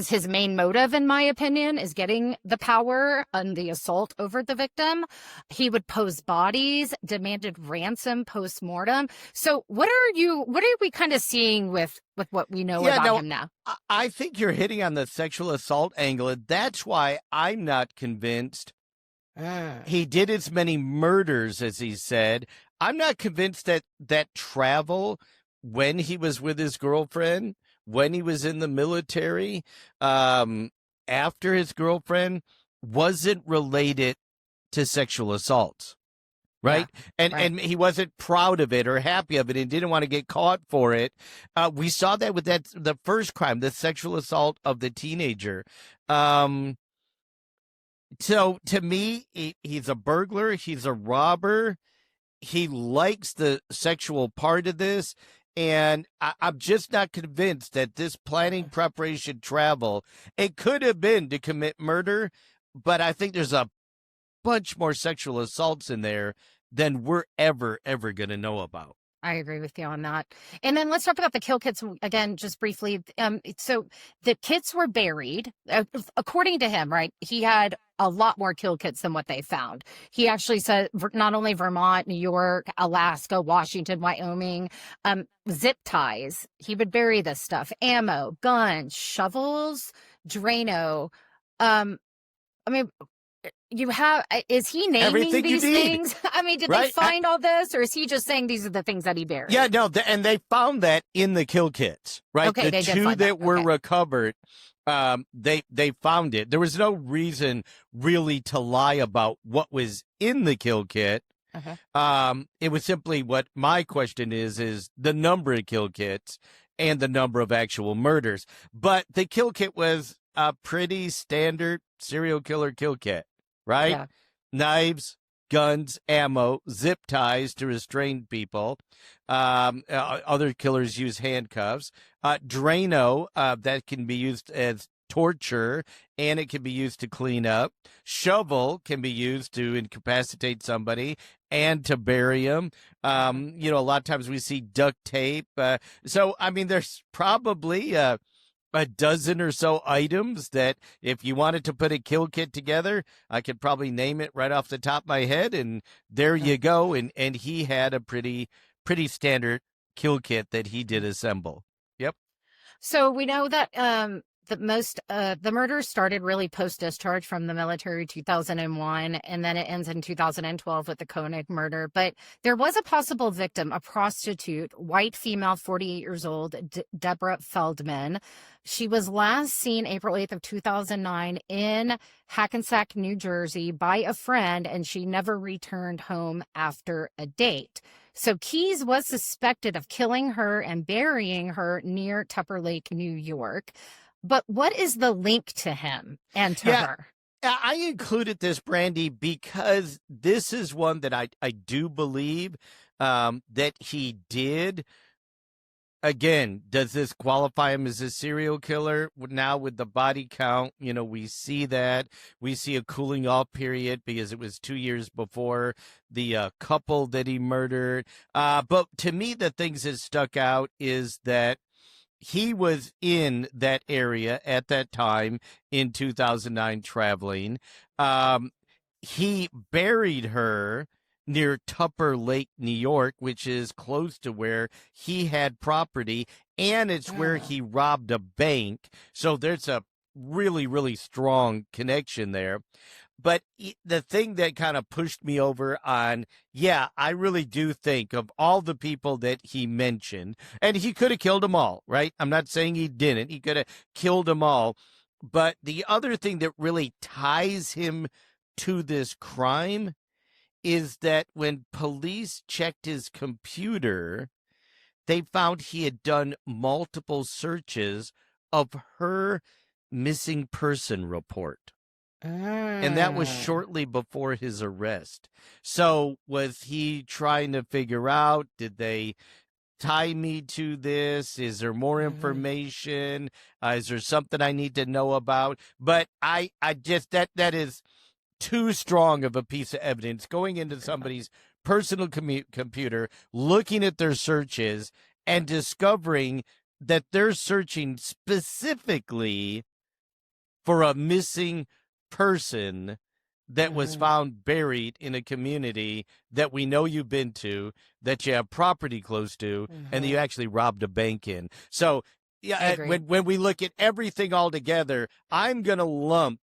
his main motive, in my opinion, is getting the power and the assault over the victim. He would pose bodies, demanded ransom post-mortem. So what are we kind of seeing with what we know about him now? I think you're hitting on the sexual assault angle. That's why I'm not convinced he did as many murders as he said. I'm not convinced that travel when he was with his girlfriend, when he was in the military, after his girlfriend, wasn't related to sexual assaults, right? Yeah, and he wasn't proud of it or happy of it and didn't want to get caught for it. We saw that with the first crime, the sexual assault of the teenager. So to me, he's a burglar. He's a robber. He likes the sexual part of this. And I'm just not convinced that this planning, preparation, travel, it could have been to commit murder, but I think there's a bunch more sexual assaults in there than we're ever going to know about. I agree with you on that. And then let's talk about the kill kits again, just briefly. So the kits were buried, according to him, right? He had a lot more kill kits than what they found. He actually said not only Vermont, New York, Alaska, Washington, Wyoming, zip ties. He would bury this stuff, ammo, guns, shovels, Drano. I mean, is he naming Everything these things? I mean, did they find all this, or is he just saying these are the things that he buried? Yeah, no, and they found that in the kill kits, right? Okay, the two that were recovered, they found it. There was no reason really to lie about what was in the kill kit. It was simply, what my question is the number of kill kits and the number of actual murders. But the kill kit was a pretty standard serial killer kill kit, right? Yeah. Knives, guns, ammo, zip ties to restrain people. Other killers use handcuffs. Drano, that can be used as torture, and it can be used to clean up. Shovel can be used to incapacitate somebody and to bury them. A lot of times we see duct tape. So, I mean, there's probably a dozen or so items that if you wanted to put a kill kit together, I could probably name it right off the top of my head, and there you go. And he had a pretty standard kill kit that he did assemble. Yep. So we know that the murders started really post-discharge from the military 2001, and then it ends in 2012 with the Koenig murder. But there was a possible victim, a prostitute, white female, 48 years old, Deborah Feldman. She was last seen April 8th of 2009 in Hackensack, New Jersey by a friend, and she never returned home after a date. So Keyes was suspected of killing her and burying her near Tupper Lake, New York. But what is the link to him and to her? I included this, Brandy, because this is one that I do believe that he did. Again, does this qualify him as a serial killer? Now with the body count, we see that. We see a cooling off period because it was 2 years before the couple that he murdered. But to me, the things that stuck out is that he was in that area at that time in 2009 traveling. He buried her near Tupper Lake, New York, which is close to where he had property, and it's where he robbed a bank. So there's a really, really strong connection there. But the thing that kind of pushed me over on, I really do think of all the people that he mentioned, and he could have killed them all, right? I'm not saying he didn't. He could have killed them all. But the other thing that really ties him to this crime is that when police checked his computer, they found he had done multiple searches of her missing person report. And that was shortly before his arrest. So was he trying to figure out, did they tie me to this? Is there more information? Is there something I need to know about? But I just, that is too strong of a piece of evidence, going into somebody's personal computer, looking at their searches, and discovering that they're searching specifically for a missing person that was found buried in a community that we know you've been to, that you have property close to, and that you actually robbed a bank in. So, when we look at everything all together, I'm going to lump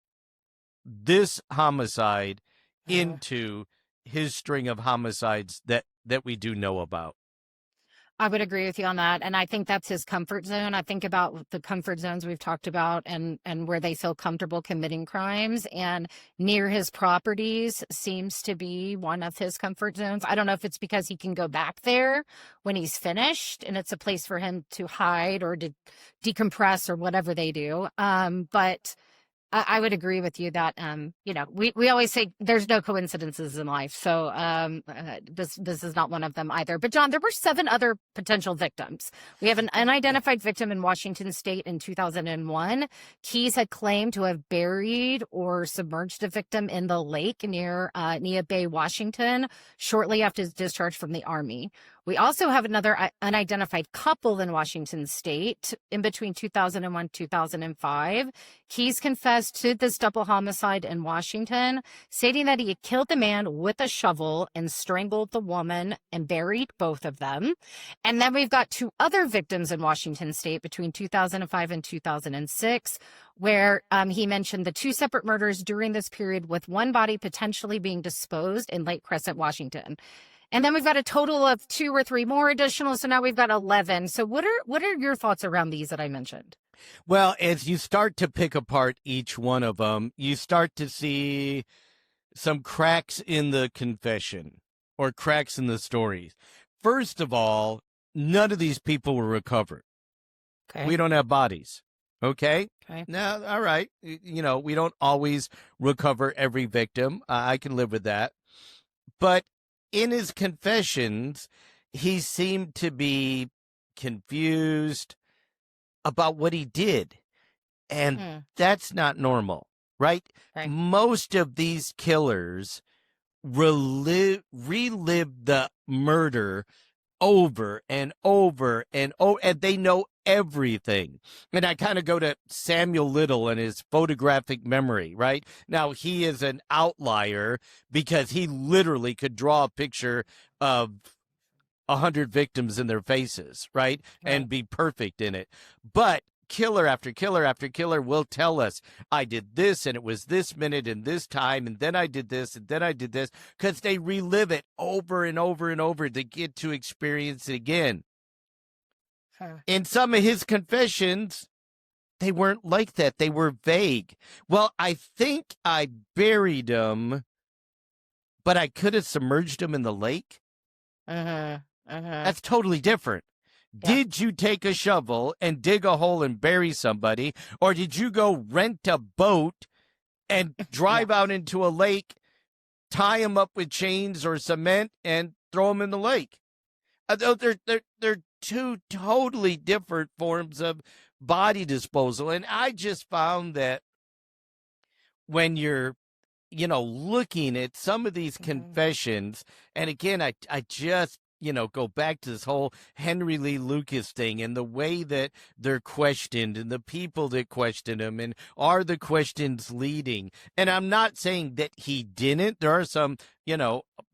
this homicide into his string of homicides that we do know about. I would agree with you on that. And I think that's his comfort zone. I think about the comfort zones we've talked about and where they feel comfortable committing crimes. And near his properties seems to be one of his comfort zones. I don't know if it's because he can go back there when he's finished and it's a place for him to hide or to decompress or whatever they do. But I would agree with you that, we always say there's no coincidences in life. So this is not one of them either. But John, there were 7 other potential victims. We have an unidentified victim in Washington State in 2001. Keyes had claimed to have buried or submerged a victim in the lake near Nia Bay, Washington, shortly after his discharge from the Army. We also have another unidentified couple in Washington State in between 2001 and 2005. Keyes confessed to this double homicide in Washington, stating that he had killed the man with a shovel and strangled the woman and buried both of them. And then we've got 2 other victims in Washington State between 2005 and 2006, where he mentioned the 2 separate murders during this period, with one body potentially being disposed in Lake Crescent, Washington. And then we've got a total of 2 or 3 more additional. So now we've got 11. So what are your thoughts around these that I mentioned? Well, as you start to pick apart each one of them, you start to see some cracks in the confession or cracks in the stories. First of all, none of these people were recovered. Okay. We don't have bodies. Okay. Okay. Now, all right. We don't always recover every victim. I can live with that. But in his confessions, he seemed to be confused about what he did. And that's not normal, right? Most of these killers relive the murder over and over and over, and they know everything. And I kind of go to Samuel Little and his photographic memory, right? Now, he is an outlier because he literally could draw a picture of 100 victims in their faces, right? And be perfect in it. But killer after killer after killer will tell us, I did this and it was this minute and this time, and then I did this and then I did this, because they relive it over and over and over to get to experience it again. In some of his confessions, they weren't like that. They were vague. Well, I think I buried him, but I could have submerged him in the lake. That's totally different. Yeah. Did you take a shovel and dig a hole and bury somebody, or did you go rent a boat and drive out into a lake, tie him up with chains or cement, and throw him in the lake? They're 2 totally different forms of body disposal. And I just found that when you're, looking at some of these confessions, and again, I just, go back to this whole Henry Lee Lucas thing and the way that they're questioned and the people that question them, and are the questions leading? And I'm not saying that he didn't. There are some,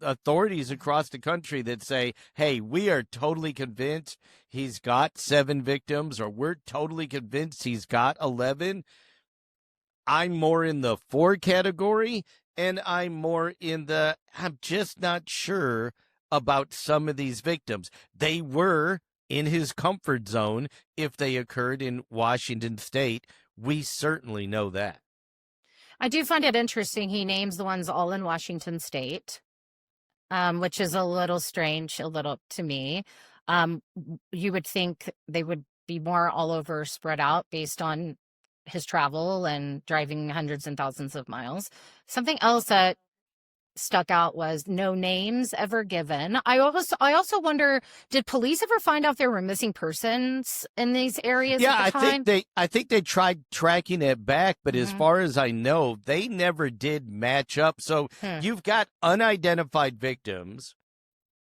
authorities across the country that say, hey, we are totally convinced he's got 7 victims, or we're totally convinced he's got 11. I'm more in the 4 category, and I'm more in the, I'm just not sure about some of these victims. They were in his comfort zone if they occurred in Washington State. We certainly know that. I do find it interesting. He names the ones all in Washington State, which is a little strange, to me. You would think they would be more all over, spread out based on his travel and driving hundreds and thousands of miles. Something else that stuck out was no names ever given. I also wonder, did police ever find out there were missing persons in these areas at the time? I think they tried tracking it back, but as far as I know, they never did match up. So you've got unidentified victims,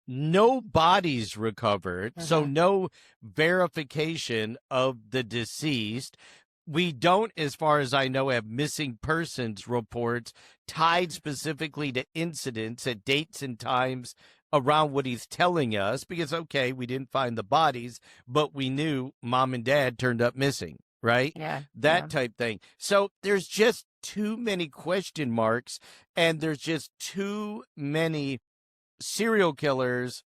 no bodies recovered, so no verification of the deceased. We don't, as far as I know, have missing persons reports tied specifically to incidents at dates and times around what he's telling us, because, okay, we didn't find the bodies, but we knew mom and dad turned up missing, right? Yeah. That type thing. So there's just too many question marks, and there's just too many serial killers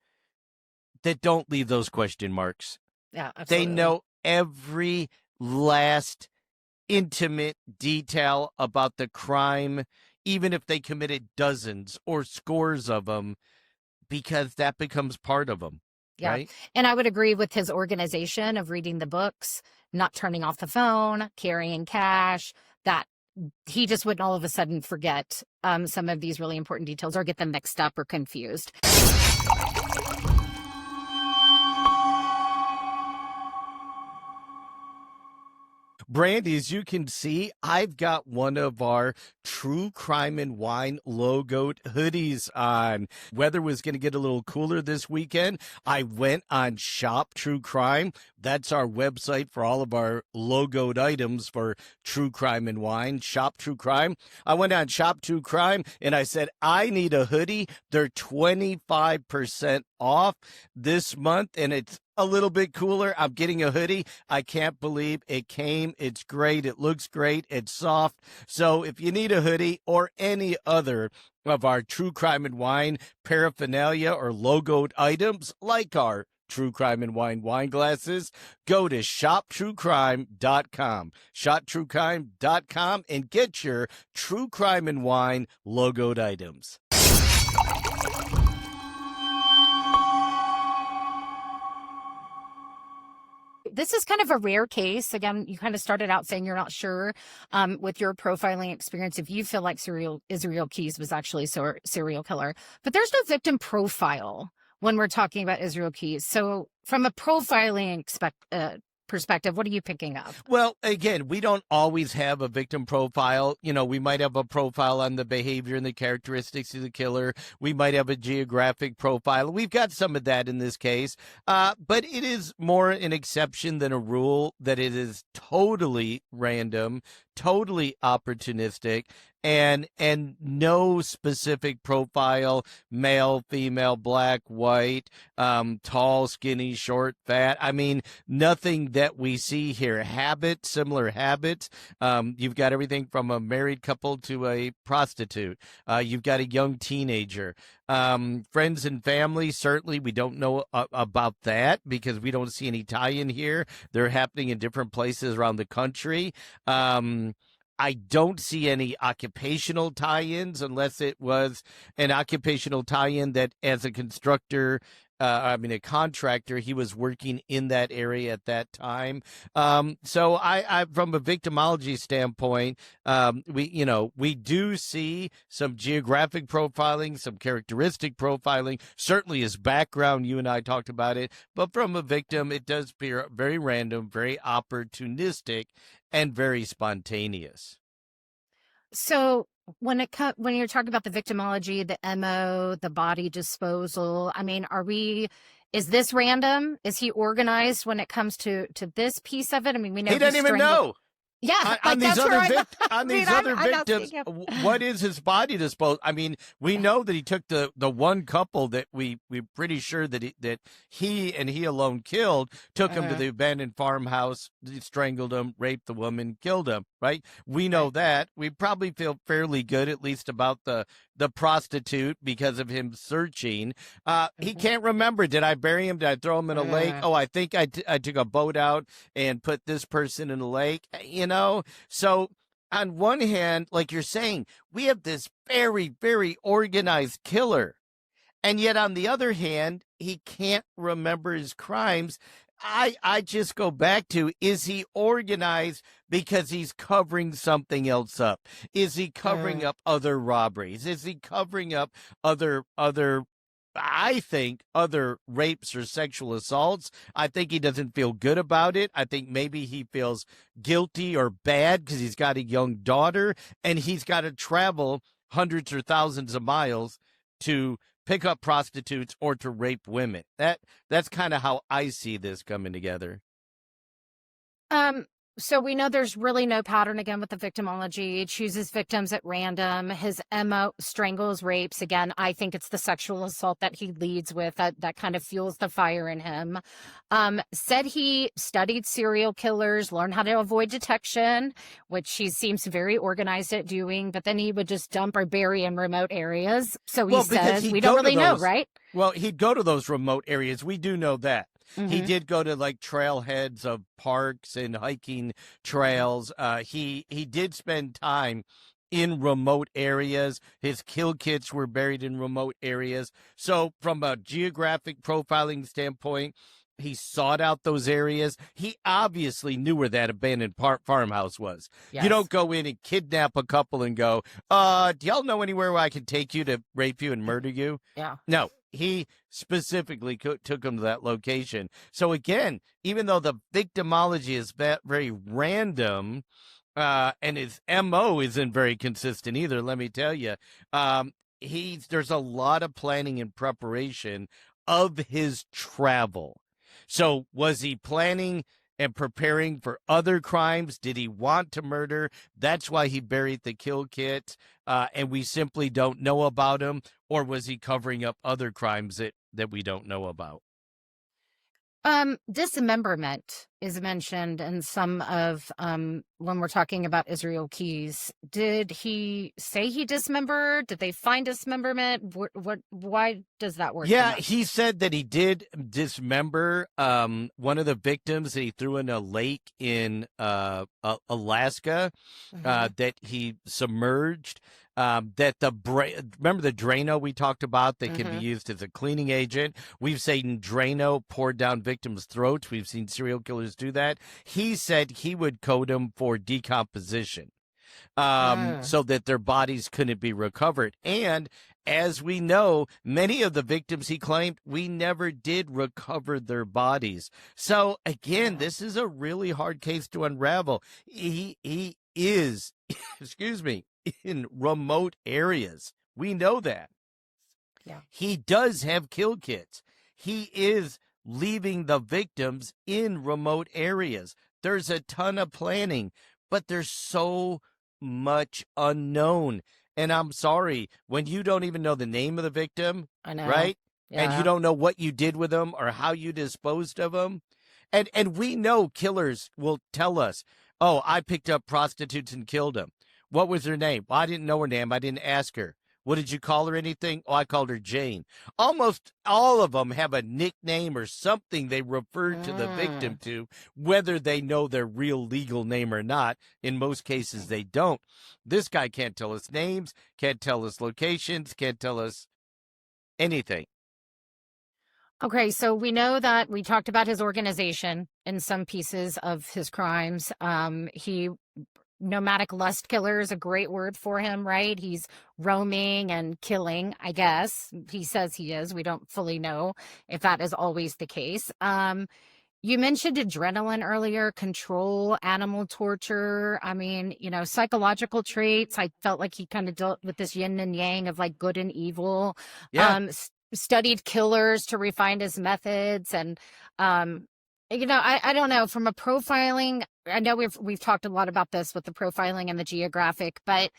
that don't leave those question marks. Yeah, absolutely. They know every last intimate detail about the crime, even if they committed dozens or scores of them, because that becomes part of them. Yeah. Right? And I would agree with his organization of reading the books, not turning off the phone, carrying cash, that he just wouldn't all of a sudden forget some of these really important details or get them mixed up or confused. Brandy, as you can see, I've got one of our True Crime and Wine logoed hoodies on. Weather was going to get a little cooler this weekend. I went on Shop True Crime. That's our website for all of our logoed items for True Crime and Wine. Shop True Crime. I went on Shop True Crime and I said, I need a hoodie. They're 25% off this month, and it's a little bit cooler. I'm getting a hoodie. I can't believe it came. It's great. It looks great. It's soft. So if you need a hoodie or any other of our True Crime and Wine paraphernalia or logoed items like our True Crime and Wine wine glasses, go to shoptruecrime.com. Shoptruecrime.com and get your True Crime and Wine logoed items. This is kind of a rare case. Again, you kind of started out saying you're not sure with your profiling experience if you feel like Israel Keys was actually a serial killer. But there's no victim profile when we're talking about Israel Keys. So from a profiling perspective, what are you picking up? Well, again, we don't always have a victim profile. You know, we might have a profile on the behavior and the characteristics of the killer. We might have a geographic profile. We've got some of that in this case, but it is more an exception than a rule that it is totally random, totally opportunistic, and no specific profile, male, female, black, white, tall, skinny, short, fat. I mean, nothing that we see here. Habits, similar habits. You've got everything from a married couple to a prostitute. You've got a young teenager. Friends and family, certainly we don't know about that because we don't see any tie-in here. They're happening in different places around the country. I don't see any occupational tie-ins unless it was an occupational tie-in that as a constructor, a contractor, he was working in that area at that time. So I from a victimology standpoint, we do see some geographic profiling, some characteristic profiling, certainly his background. You and I talked about it, but from a victim, it does appear very random, very opportunistic, and very spontaneous. So when you're talking about the victimology, the MO, the body disposal, I mean, is this random? Is he organized when it comes to this piece of it? I mean, we know he doesn't even know. Yeah, on these other victims, what is his body disposal? I mean, we know that he took the one couple that we're pretty sure that he and he alone killed, took him to the abandoned farmhouse, strangled him, raped the woman, killed him. Right? We know that. We probably feel fairly good, at least about the prostitute because of him searching. He can't remember. Did I bury him? Did I throw him in a lake? Oh, I think I took a boat out and put this person in a lake. So on one hand, like you're saying, we have this very, very organized killer. And yet on the other hand, he can't remember his crimes. I just go back to, is he organized because he's covering something else up? Is he covering up other robberies? Is he covering up other rapes or sexual assaults? I think he doesn't feel good about it. I think maybe he feels guilty or bad because he's got a young daughter and he's got to travel hundreds or thousands of miles to pick up prostitutes or to rape women. That's kind of how I see this coming together. So we know there's really no pattern again with the victimology. He chooses victims at random. His MO, strangles, rapes. Again, I think it's the sexual assault that he leads with that kind of fuels the fire in him. Said he studied serial killers, learned how to avoid detection, which he seems very organized at doing, but then he would just dump or bury in remote areas. So he says, we don't really know, right? Well, he'd go to those remote areas. We do know that. Mm-hmm. He did go to like trailheads of parks and hiking trails. He did spend time in remote areas. His kill kits were buried in remote areas. So from a geographic profiling standpoint, He sought out those areas. He obviously knew where that abandoned farmhouse was. Yes. You don't go in and kidnap a couple and go, do y'all know anywhere where I can take you to rape you and murder you? Yeah. No, he specifically took him to that location. So again, even though the victimology is very random, and his MO isn't very consistent either, let me tell you, there's a lot of planning and preparation of his travel. So was he planning and preparing for other crimes? Did he want to murder? That's why he buried the kill kit, and we simply don't know about him. Or was he covering up other crimes that we don't know about? Dismemberment is mentioned in some of when we're talking about Israel Keys. Did he say he dismembered? Did they find dismemberment? Why does that work? Yeah, he said that he did dismember one of the victims that he threw in a lake in Alaska, that he submerged. That remember the Drano we talked about that can be used as a cleaning agent. We've seen Drano poured down victims' throats. We've seen serial killers do that. He said he would coat them for decomposition, so that their bodies couldn't be recovered. And as we know, many of the victims he claimed we never did recover their bodies. So again, this is a really hard case to unravel. He is, excuse me, in remote areas. We know that. Yeah. He does have kill kits. He is leaving the victims in remote areas. There's a ton of planning, but there's so much unknown. And I'm sorry, when you don't even know the name of the victim, I know. right? Yeah. And you don't know what you did with them or how you disposed of them. And we know killers will tell us, oh, I picked up prostitutes and killed them. What was her name? Well, I didn't know her name. I didn't ask her. What did you call her? Anything? Oh, I called her Jane. Almost all of them have a nickname or something they refer to the victim to, whether they know their real legal name or not. In most cases, they don't. This guy can't tell us names, can't tell us locations, can't tell us anything. Okay, so we know that we talked about his organization in some pieces of his crimes. Nomadic lust killer is a great word for him, right? He's roaming and killing, I guess. He says he is. We don't fully know if that is always the case. You mentioned adrenaline earlier, control, animal torture. I mean, psychological traits. I felt like he kind of dealt with this yin and yang of like good and evil. Yeah. Studied killers to refine his methods. And I don't know, from a profiling, I know we've talked a lot about this with the profiling and the geographic, but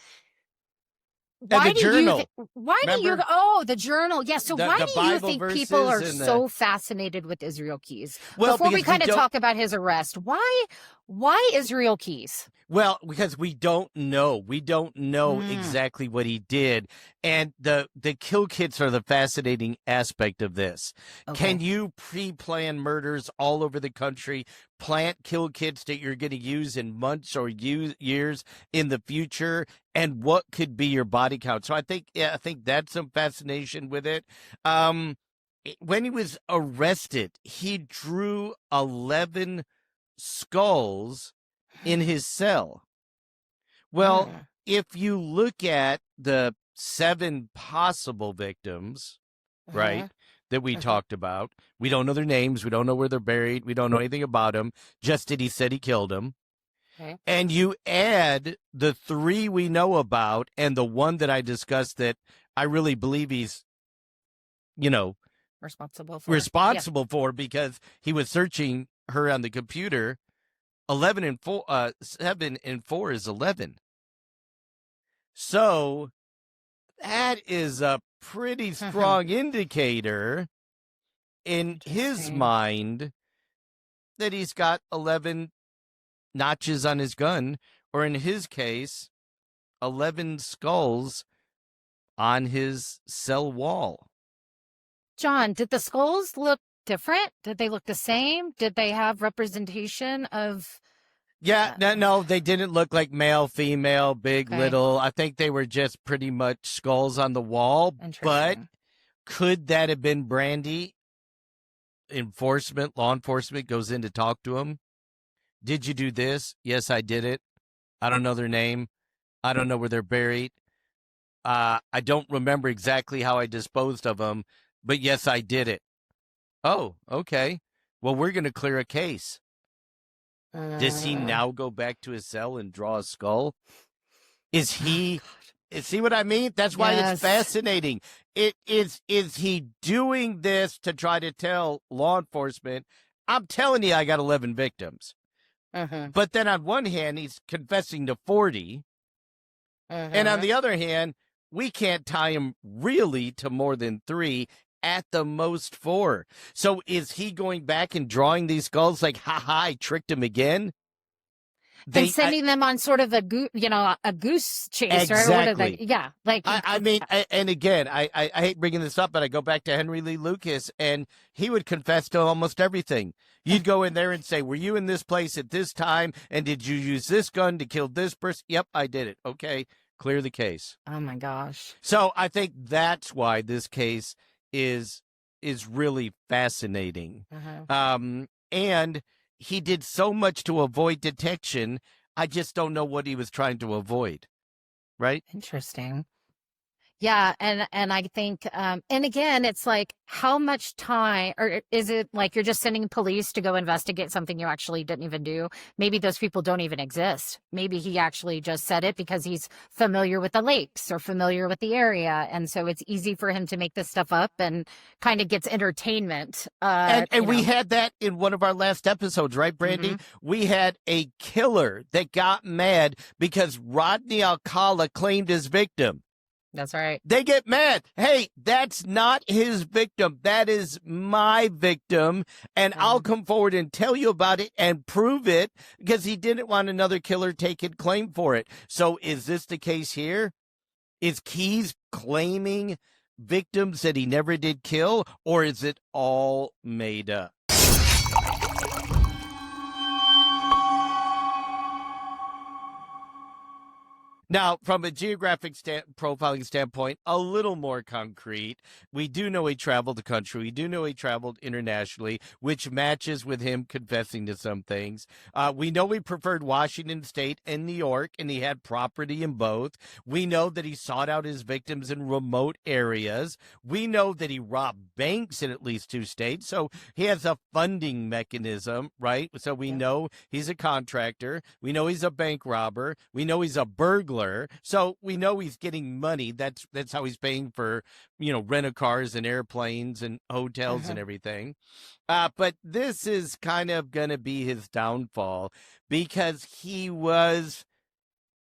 why do journal. The journal. Yeah. So why do you think people are so fascinated with Israel Keys? Well, before we kind of talk about his arrest, why Israel Keys? Well, because we don't know. We don't know exactly what he did. And the kill kits are the fascinating aspect of this. Okay. Can you pre-plan murders all over the country, plant kill kits that you're going to use in months or years in the future? And what could be your body count? So I think that's some fascination with it. When he was arrested, he drew 11 skulls in his cell. Well, if you look at the 7 possible victims, right, that we talked about, we don't know their names, we don't know where they're buried, we don't know anything about them, just that he said he killed them. Okay. And you add the 3 we know about and the one that I discussed that I really believe he's, responsible for because he was searching her on the computer. 7 and 4 is 11. So that is a pretty strong indicator in his mind that he's got 11 notches on his gun, or in his case, 11 skulls on his cell wall. John, did the skulls look different? Did they look the same? Did they have representation of? Yeah, no, they didn't look like male, female, big, little. I think they were just pretty much skulls on the wall. But could that have been Brandy? law enforcement goes in to talk to him. Did you do this? Yes, I did it. I don't know their name. I don't know where they're buried. I don't remember exactly how I disposed of them, but yes, I did it. Oh, okay. Well, we're going to clear a case. Does he now go back to his cell and draw a skull? Is he? See what I mean? That's why it's fascinating. Is he doing this to try to tell law enforcement, I'm telling you, I got 11 victims. But then on one hand, he's confessing to 40. And on the other hand, we can't tie him really to more than 3, at the most 4. So is he going back and drawing these skulls like, I tricked him again? And sending them on sort of a goose chase, exactly. Right? Or what are they? Yeah, like I mean, and again, I hate bringing this up, but I go back to Henry Lee Lucas, and he would confess to almost everything. You'd go in there and say, "Were you in this place at this time? And did you use this gun to kill this person?" Yep, I did it. Okay, clear the case. Oh my gosh! So I think that's why this case is really fascinating. And he did so much to avoid detection. I just don't know what he was trying to avoid. Right? Interesting. Yeah, and I think, and again, it's like, how much time, or is it like you're just sending police to go investigate something you actually didn't even do? Maybe those people don't even exist. Maybe he actually just said it because he's familiar with the lakes or familiar with the area, and so it's easy for him to make this stuff up and kind of gets entertainment. And we had that in one of our last episodes, right, Brandy? We had a killer that got mad because Rodney Alcala claimed his victim. That's right. They get mad. Hey, that's not his victim. That is my victim. And I'll come forward and tell you about it and prove it, because he didn't want another killer taking claim for it. So is this the case here? Is Keyes claiming victims that he never did kill, or is it all made up? Now, from a geographic profiling standpoint, a little more concrete. We do know he traveled the country. We do know he traveled internationally, which matches with him confessing to some things. We know he preferred Washington State and New York, and he had property in both. We know that he sought out his victims in remote areas. We know that he robbed banks in at least 2 states, so he has a funding mechanism, right? So we know he's a contractor. We know he's a bank robber. We know he's a burglar. So we know he's getting money. That's how he's paying for, rent-a-cars and airplanes and hotels and everything. But this is kind of going to be his downfall, because he was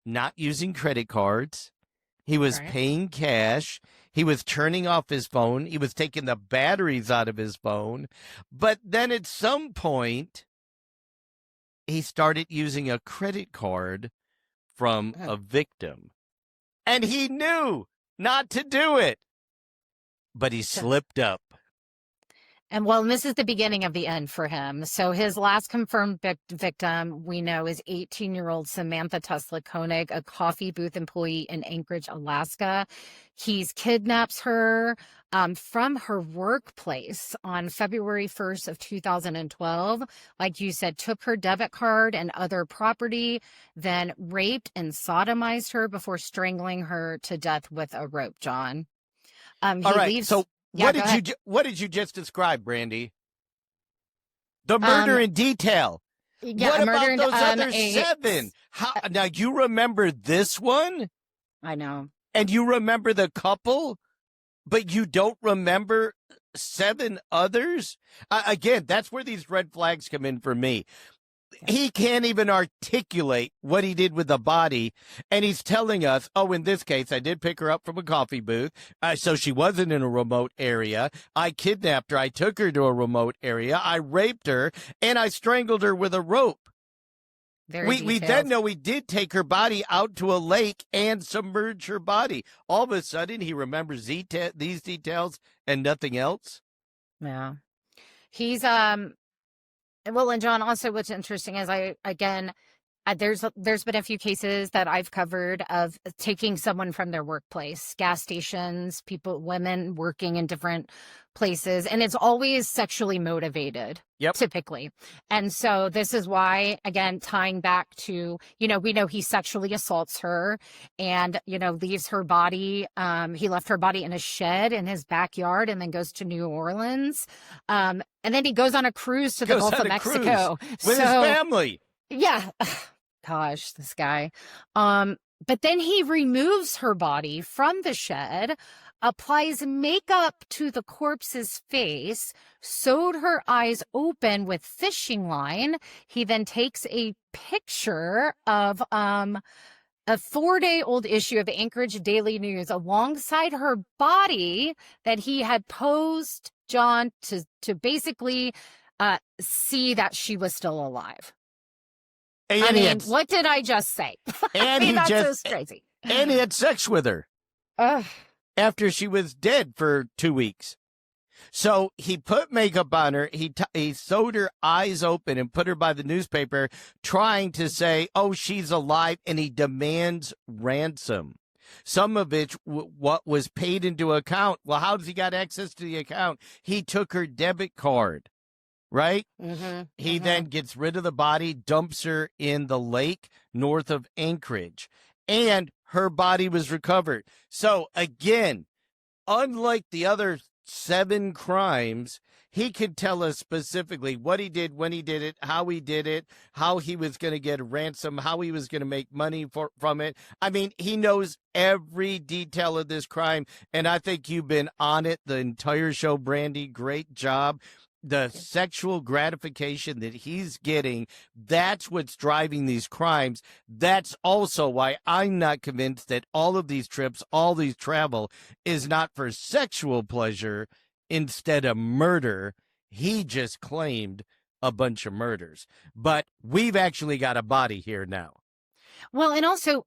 not using credit cards. He was paying cash. He was turning off his phone. He was taking the batteries out of his phone. But then at some point, he started using a credit card from a victim, and he knew not to do it, but he slipped up. And well, this is the beginning of the end for him. So his last confirmed victim, we know, is 18-year-old Samantha Tesla Koenig, a coffee booth employee in Anchorage, Alaska. He's kidnaps her from her workplace on February 1st of 2012. Like you said, took her debit card and other property, then raped and sodomized her before strangling her to death with a rope, John. All right, so what did you just describe, Brandy? The murder in detail. Yeah, what about those other 7? Now, you remember this one? I know. And you remember the couple, but you don't remember 7 others? Again, that's where these red flags come in for me. He can't even articulate what he did with the body, and he's telling us, oh, in this case, I did pick her up from a coffee booth, so she wasn't in a remote area. I kidnapped her. I took her to a remote area. I raped her, and I strangled her with a rope. We then know he did take her body out to a lake and submerge her body. All of a sudden, he remembers these details and nothing else. Yeah. He's, well, and John, also what's interesting is There's been a few cases that I've covered of taking someone from their workplace, gas stations, women working in different places, and it's always sexually motivated. Yep. Typically. And so this is why, again, tying back to, we know he sexually assaults her and, leaves her body. He left her body in a shed in his backyard and then goes to New Orleans. And then he goes on a cruise to the Gulf of Mexico. With his family. Yeah. Gosh, this guy. But then he removes her body from the shed, applies makeup to the corpse's face, sewed her eyes open with fishing line. He then takes a picture of a 4-day-old issue of the Anchorage Daily News alongside her body that he had posed, John, to basically see that she was still alive. And what did I just say? And that's just crazy. And he had sex with her after she was dead for 2 weeks. So he put makeup on her. He sewed her eyes open and put her by the newspaper, trying to say, "Oh, she's alive," and he demands ransom. Some of it, what was paid into account. Well, how does he got access to the account? He took her debit card. Right? He then gets rid of the body, dumps her in the lake north of Anchorage, and her body was recovered. So again, unlike the other 7 crimes, he could tell us specifically what he did, when he did it, how he was going to get a ransom, how he was going to make money from it. I mean, he knows every detail of this crime, and I think you've been on it the entire show, Brandy. Great job. The sexual gratification that he's getting, that's what's driving these crimes. That's also why I'm not convinced that all of these trips, all these travel is not for sexual pleasure instead of murder. He just claimed a bunch of murders. But we've actually got a body here now. Well, and also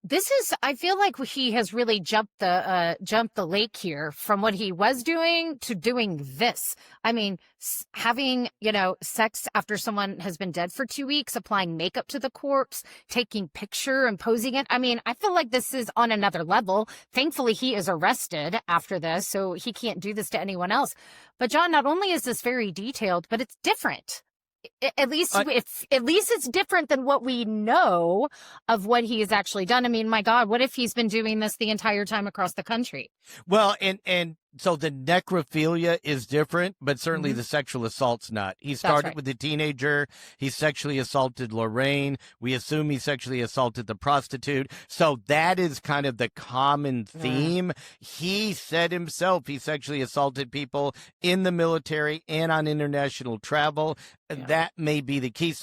I feel like he has really jumped the lake here from what he was doing to doing this. I mean, having, sex after someone has been dead for 2 weeks, applying makeup to the corpse, taking picture and posing it. I mean, I feel like this is on another level. Thankfully, he is arrested after this, so he can't do this to anyone else. But John, not only is this very detailed, but it's different. At least it's different than what we know of what he has actually done. I mean, my God, what if he's been doing this the entire time across the country? Well, and so the necrophilia is different, but certainly the sexual assault's not. He started with the teenager. He sexually assaulted Lorraine. We assume he sexually assaulted the prostitute. So that is kind of the common theme. He said himself he sexually assaulted people in the military and on international travel. That may be the key.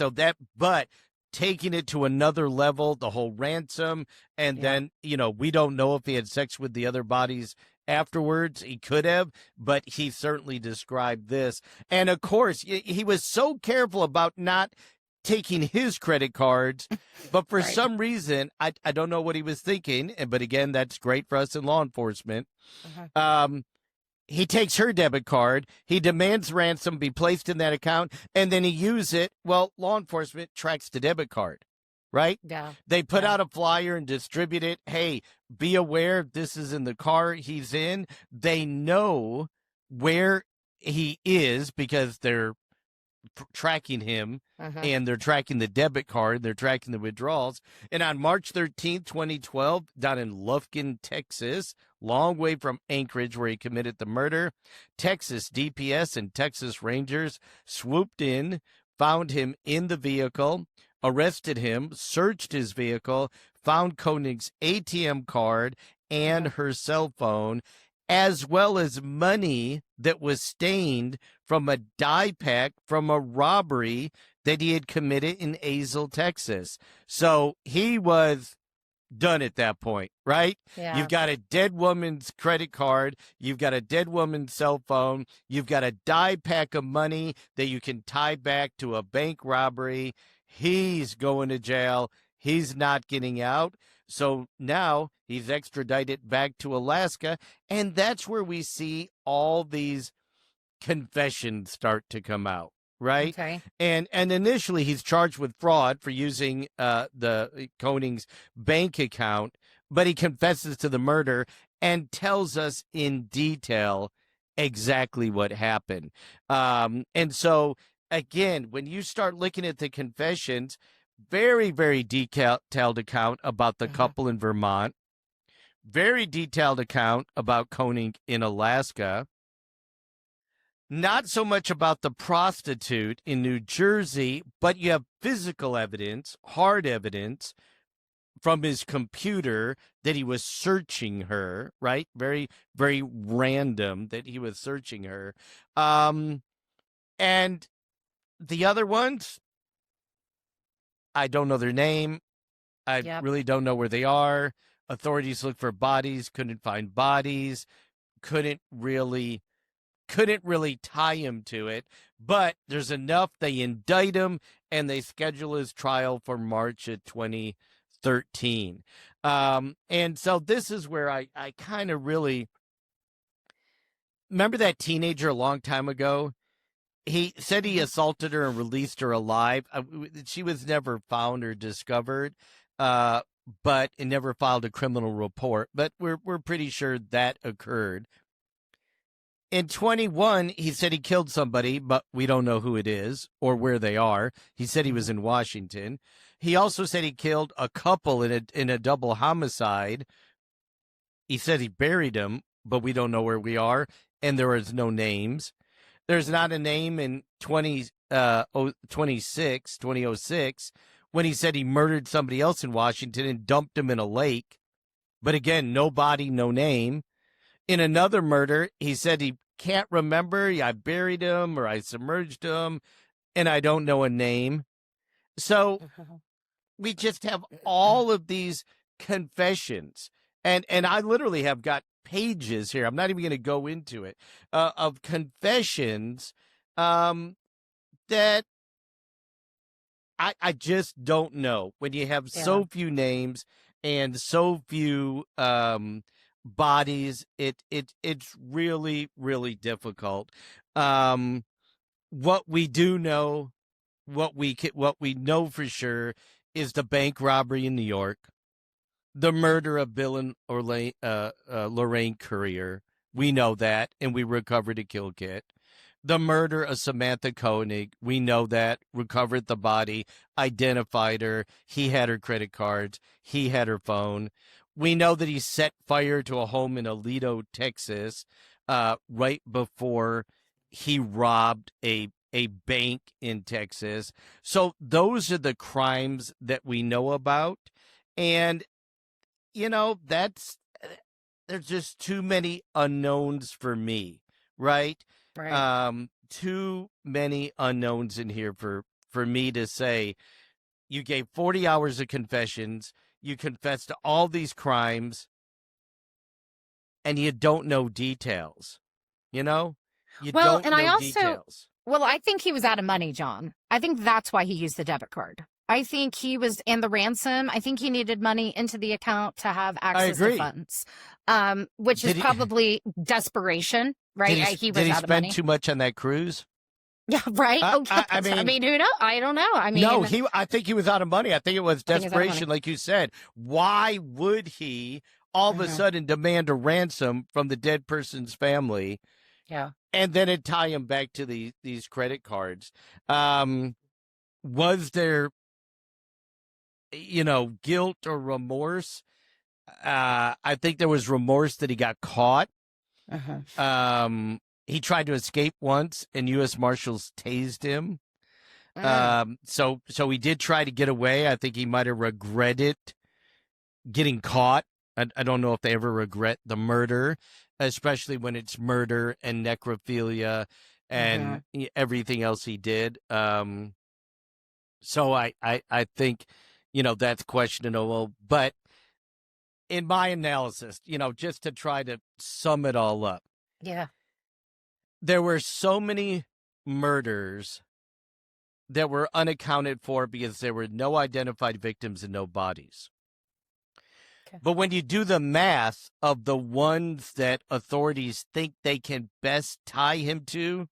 But taking it to another level, the whole ransom, and then, we don't know if he had sex with the other bodies afterwards. He could have, but he certainly described this. And of course, he was so careful about not taking his credit cards, but for some reason, I don't know what he was thinking, but again, that's great for us in law enforcement. He takes her debit card, he demands ransom be placed in that account, and then he uses it. Well, law enforcement tracks the debit card, right? Yeah. They put out a flyer and distribute it. Hey, be aware this is in the car he's in. They know where he is because they're tracking him and they're tracking the debit card. They're tracking the withdrawals. And on March 13th, 2012, down in Lufkin, Texas, long way from Anchorage where he committed the murder, Texas DPS and Texas Rangers swooped in, found him in the vehicle, arrested him, searched his vehicle, found Koenig's ATM card and her cell phone, as well as money that was stained from a dye pack from a robbery that he had committed in Azle, Texas. So he was done at that point, right? Yeah. You've got a dead woman's credit card. You've got a dead woman's cell phone. You've got a dye pack of money that you can tie back to a bank robbery. He's going to jail. He's not getting out. So now he's extradited back to Alaska. And that's where we see all these confessions start to come out. right? Okay. And initially he's charged with fraud for using the Koning's bank account, but he confesses to the murder and tells us in detail exactly what happened. And so again, when you start looking at the confessions, very, very detailed account about the Hmm. couple in Vermont, very detailed account about Koning in Alaska, not so much about the prostitute in New Jersey, but you have physical evidence, hard evidence from his computer that he was searching her, right? Very, very random that he was searching her. And the other ones, I don't know their name. I Yep. really don't know where they are. Authorities looked for bodies, couldn't find bodies, couldn't really tie him to it, but there's enough. They indict him and they schedule his trial for March of 2013. And so this is where I kind of really remember that teenager a long time ago. He said he Hmm. assaulted her and released her alive. She was never found or discovered, uh, but it never filed a criminal report. But we're pretty sure that occurred. In 21, he said he killed somebody, but we don't know who it is or where they are. He said he was Hmm. in Washington. He also said he killed a couple in a double homicide. He said he buried them, but we don't know where we are, and there is no names. There's not a name in 2006 when he said he murdered somebody else in Washington and dumped him in a lake. But again, no body, no name. In another murder, he said he can't remember. I buried him or I submerged him and I don't know a name. So we just have all of these confessions. And I literally have got pages here. I'm not even going to go into it of confessions that I just don't know when you have Yeah. so few names and so few bodies. It's really, really difficult. What we do know, what we know for sure is the bank robbery in New York, the murder of Bill and Lorraine Courier. We know that, and we recovered a kill kit. The murder of Samantha Koenig, we know that, recovered the body, identified her. He had her credit cards, he had her phone. We know that he set fire to a home in Alito, Texas, right before he robbed a bank in Texas. So those are the crimes that we know about. And that's there's just too many unknowns for me, right? Right. Too many unknowns in here for me to say you gave 40 hours of confessions, you confessed to all these crimes, and you don't know details. You know, you Well, don't and I know also, details. well, I think he was out of money, John. I think that's why he used the debit card. I think he was in the ransom. I think he needed money into the account to have I access to agree. funds, which is Did he probably desperation, did right? he He did was he out of spend money. too much on that cruise? Yeah, right. I Oh, yeah. I, I I mean, mean, who knows? I don't know. I no, mean, I think he was out of money. I think it was I think he's out of money. desperation, like you said. Why would he all of a Hmm. sudden demand a ransom from the dead person's family Yeah. and then it tie him back to these credit cards? Was there, guilt or remorse? I think there was remorse that he got caught. Hmm. He tried to escape once, and U.S. Marshals tased him. Mm. So he did try to get away. I think he might have regretted getting caught. I don't know if they ever regret the murder, especially when it's murder and necrophilia Hmm. and everything else he did. So I think, that's questionable. But in my analysis, just to try to sum it all up, Yeah. there were so many murders that were unaccounted for because there were no identified victims and no bodies. Okay. But when you do the math of the ones that authorities think they can best tie him to,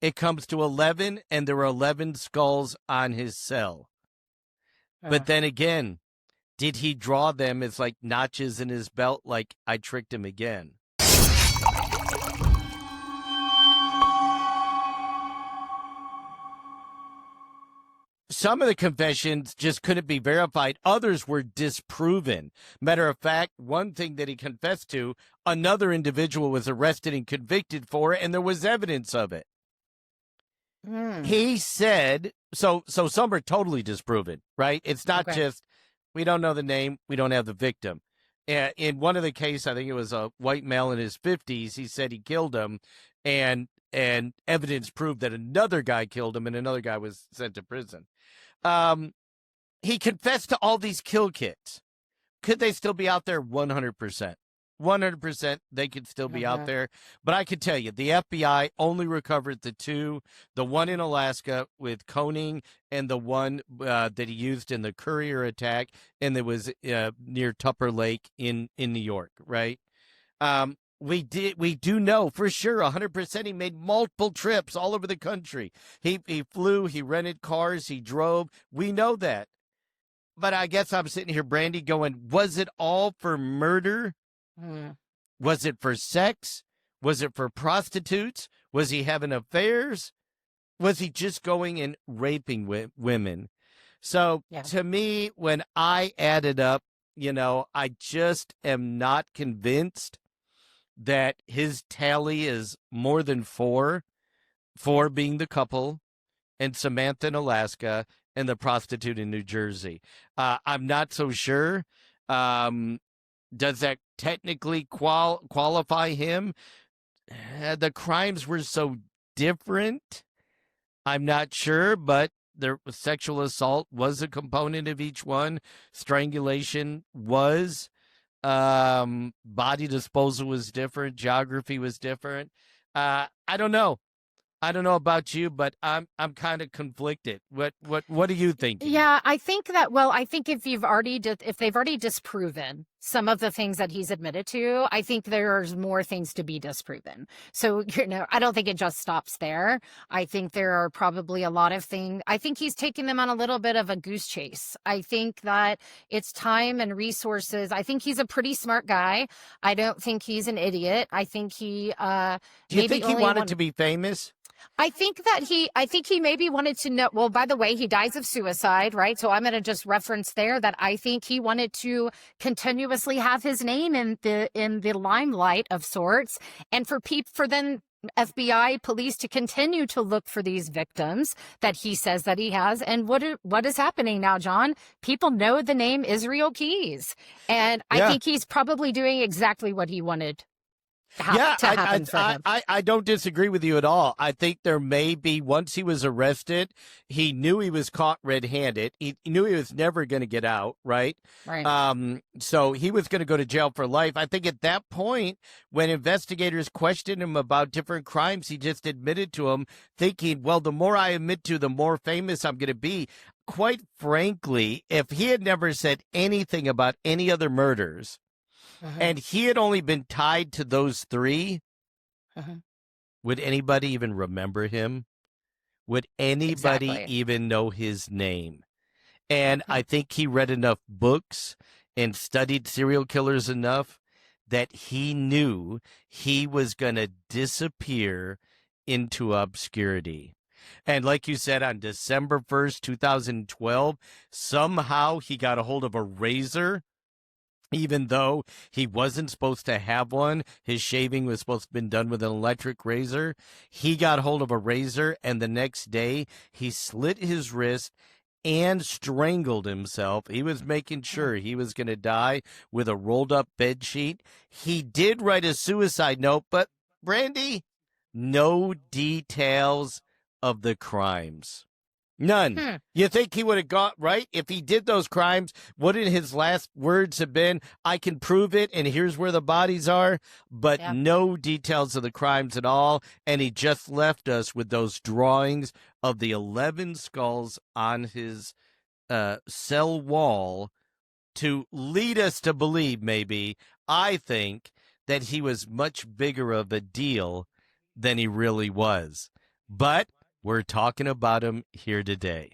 it comes to 11, and there were 11 skulls on his cell. But then again, did he draw them as like notches in his belt, like I tricked him again? Some of the confessions just couldn't be verified. Others were disproven. Matter of fact, one thing that he confessed to, another individual was arrested and convicted for it, and there was evidence of it. He said, so some are totally disproven, right? It's not just, we don't know the name, we don't have the victim. In one of the cases, I think it was a white male in his 50s, he said he killed him, and evidence proved that another guy killed him, and another guy was sent to prison. He confessed to all these kill kits. Could they still be out there? 100%. 100% they could still be out there. But I could tell you, the FBI only recovered the two, the one in Alaska with Koning and the one that he used in the Courier attack, and that was near Tupper Lake in New York, right? We do know for sure 100% he made multiple trips all over the country. He flew, he rented cars, he drove. We know that. But I guess I'm sitting here, Brandy, going, was it all for murder? Was it for sex? Was it for prostitutes? Was he having affairs? Was he just going and raping women? So to me, when I added up, I just am not convinced that his tally is more than four being the couple, and Samantha in Alaska, and the prostitute in New Jersey. I'm not so sure. Does that technically qualify him? The crimes were so different. I'm not sure, but sexual assault was a component of each one. Strangulation was. Body disposal was different. Geography was different. I don't know. I don't know about you, but I'm kind of conflicted. What are you thinking? Yeah, I think that, I think if they've already disproven some of the things that he's admitted to, I think there's more things to be disproven. So, I don't think it just stops there. I think there are probably a lot of things. I think he's taking them on a little bit of a goose chase. I think that it's time and resources. I think he's a pretty smart guy. I don't think he's an idiot. I think he, do you think he wanted to be famous? I think he maybe wanted to know, well, by the way, he dies of suicide, right? So I'm going to just reference there that I think he wanted to continuously have his name in the limelight of sorts, and for then FBI police to continue to look for these victims that he says that he has. And what is happening now, John? People know the name Israel Keys, and I think he's probably doing exactly what he wanted. I don't disagree with you at all. I think there may be, once he was arrested, he knew he was caught red-handed. He knew he was never going to get out, right? Right. So he was going to go to jail for life. I think at that point, when investigators questioned him about different crimes, he just admitted to them, thinking, well, the more I admit to, the more famous I'm going to be. Quite frankly, if he had never said anything about any other murders, and he had only been tied to those three, would anybody even remember him? Would anybody even know his name? And I think he read enough books and studied serial killers enough that he knew he was going to disappear into obscurity. And like you said, on December 1st, 2012, somehow he got a hold of a razor. Even though he wasn't supposed to have one, his shaving was supposed to have been done with an electric razor. He got hold of a razor, and the next day he slit his wrist and strangled himself. He was making sure he was going to die with a rolled up bed sheet. He did write a suicide note, but Brandy, no details of the crimes. None. You think he would have got right? If he did those crimes, wouldn't his last words have been, I can prove it, and here's where the bodies are? But no details of the crimes at all, and he just left us with those drawings of the 11 skulls on his cell wall to lead us to believe, maybe, I think, that he was much bigger of a deal than he really was. but we're talking about them here today.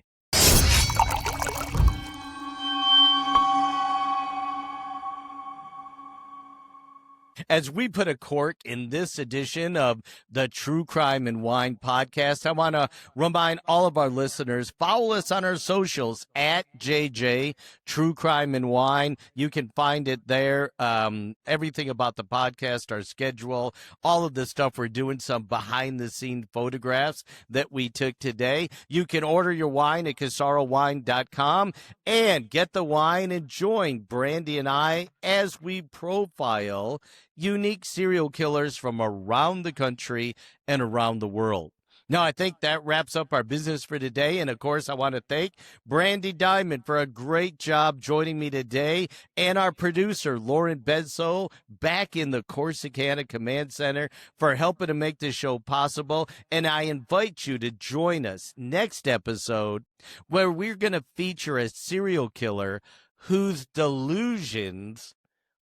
As we put a cork in this edition of the True Crime and Wine podcast, I want to remind all of our listeners, follow us on our socials at JJ True Crime and Wine. You can find it there. Everything about the podcast, our schedule, all of the stuff we're doing, some behind the scene photographs that we took today. You can order your wine at casarowine.com and get the wine and join Brandy and I as we profile unique serial killers from around the country and around the world. Now, I think that wraps up our business for today. And of course, I want to thank Brandy Diamond for a great job joining me today, and our producer, Lauren Bedsole, back in the Corsicana Command Center, for helping to make this show possible. And I invite you to join us next episode, where we're going to feature a serial killer whose delusions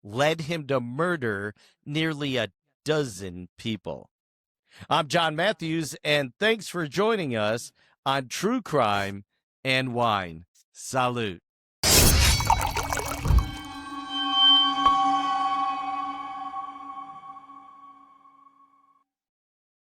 led him to murder nearly a dozen people. I'm John Matthews, and thanks for joining us on True Crime and Wine. Salute.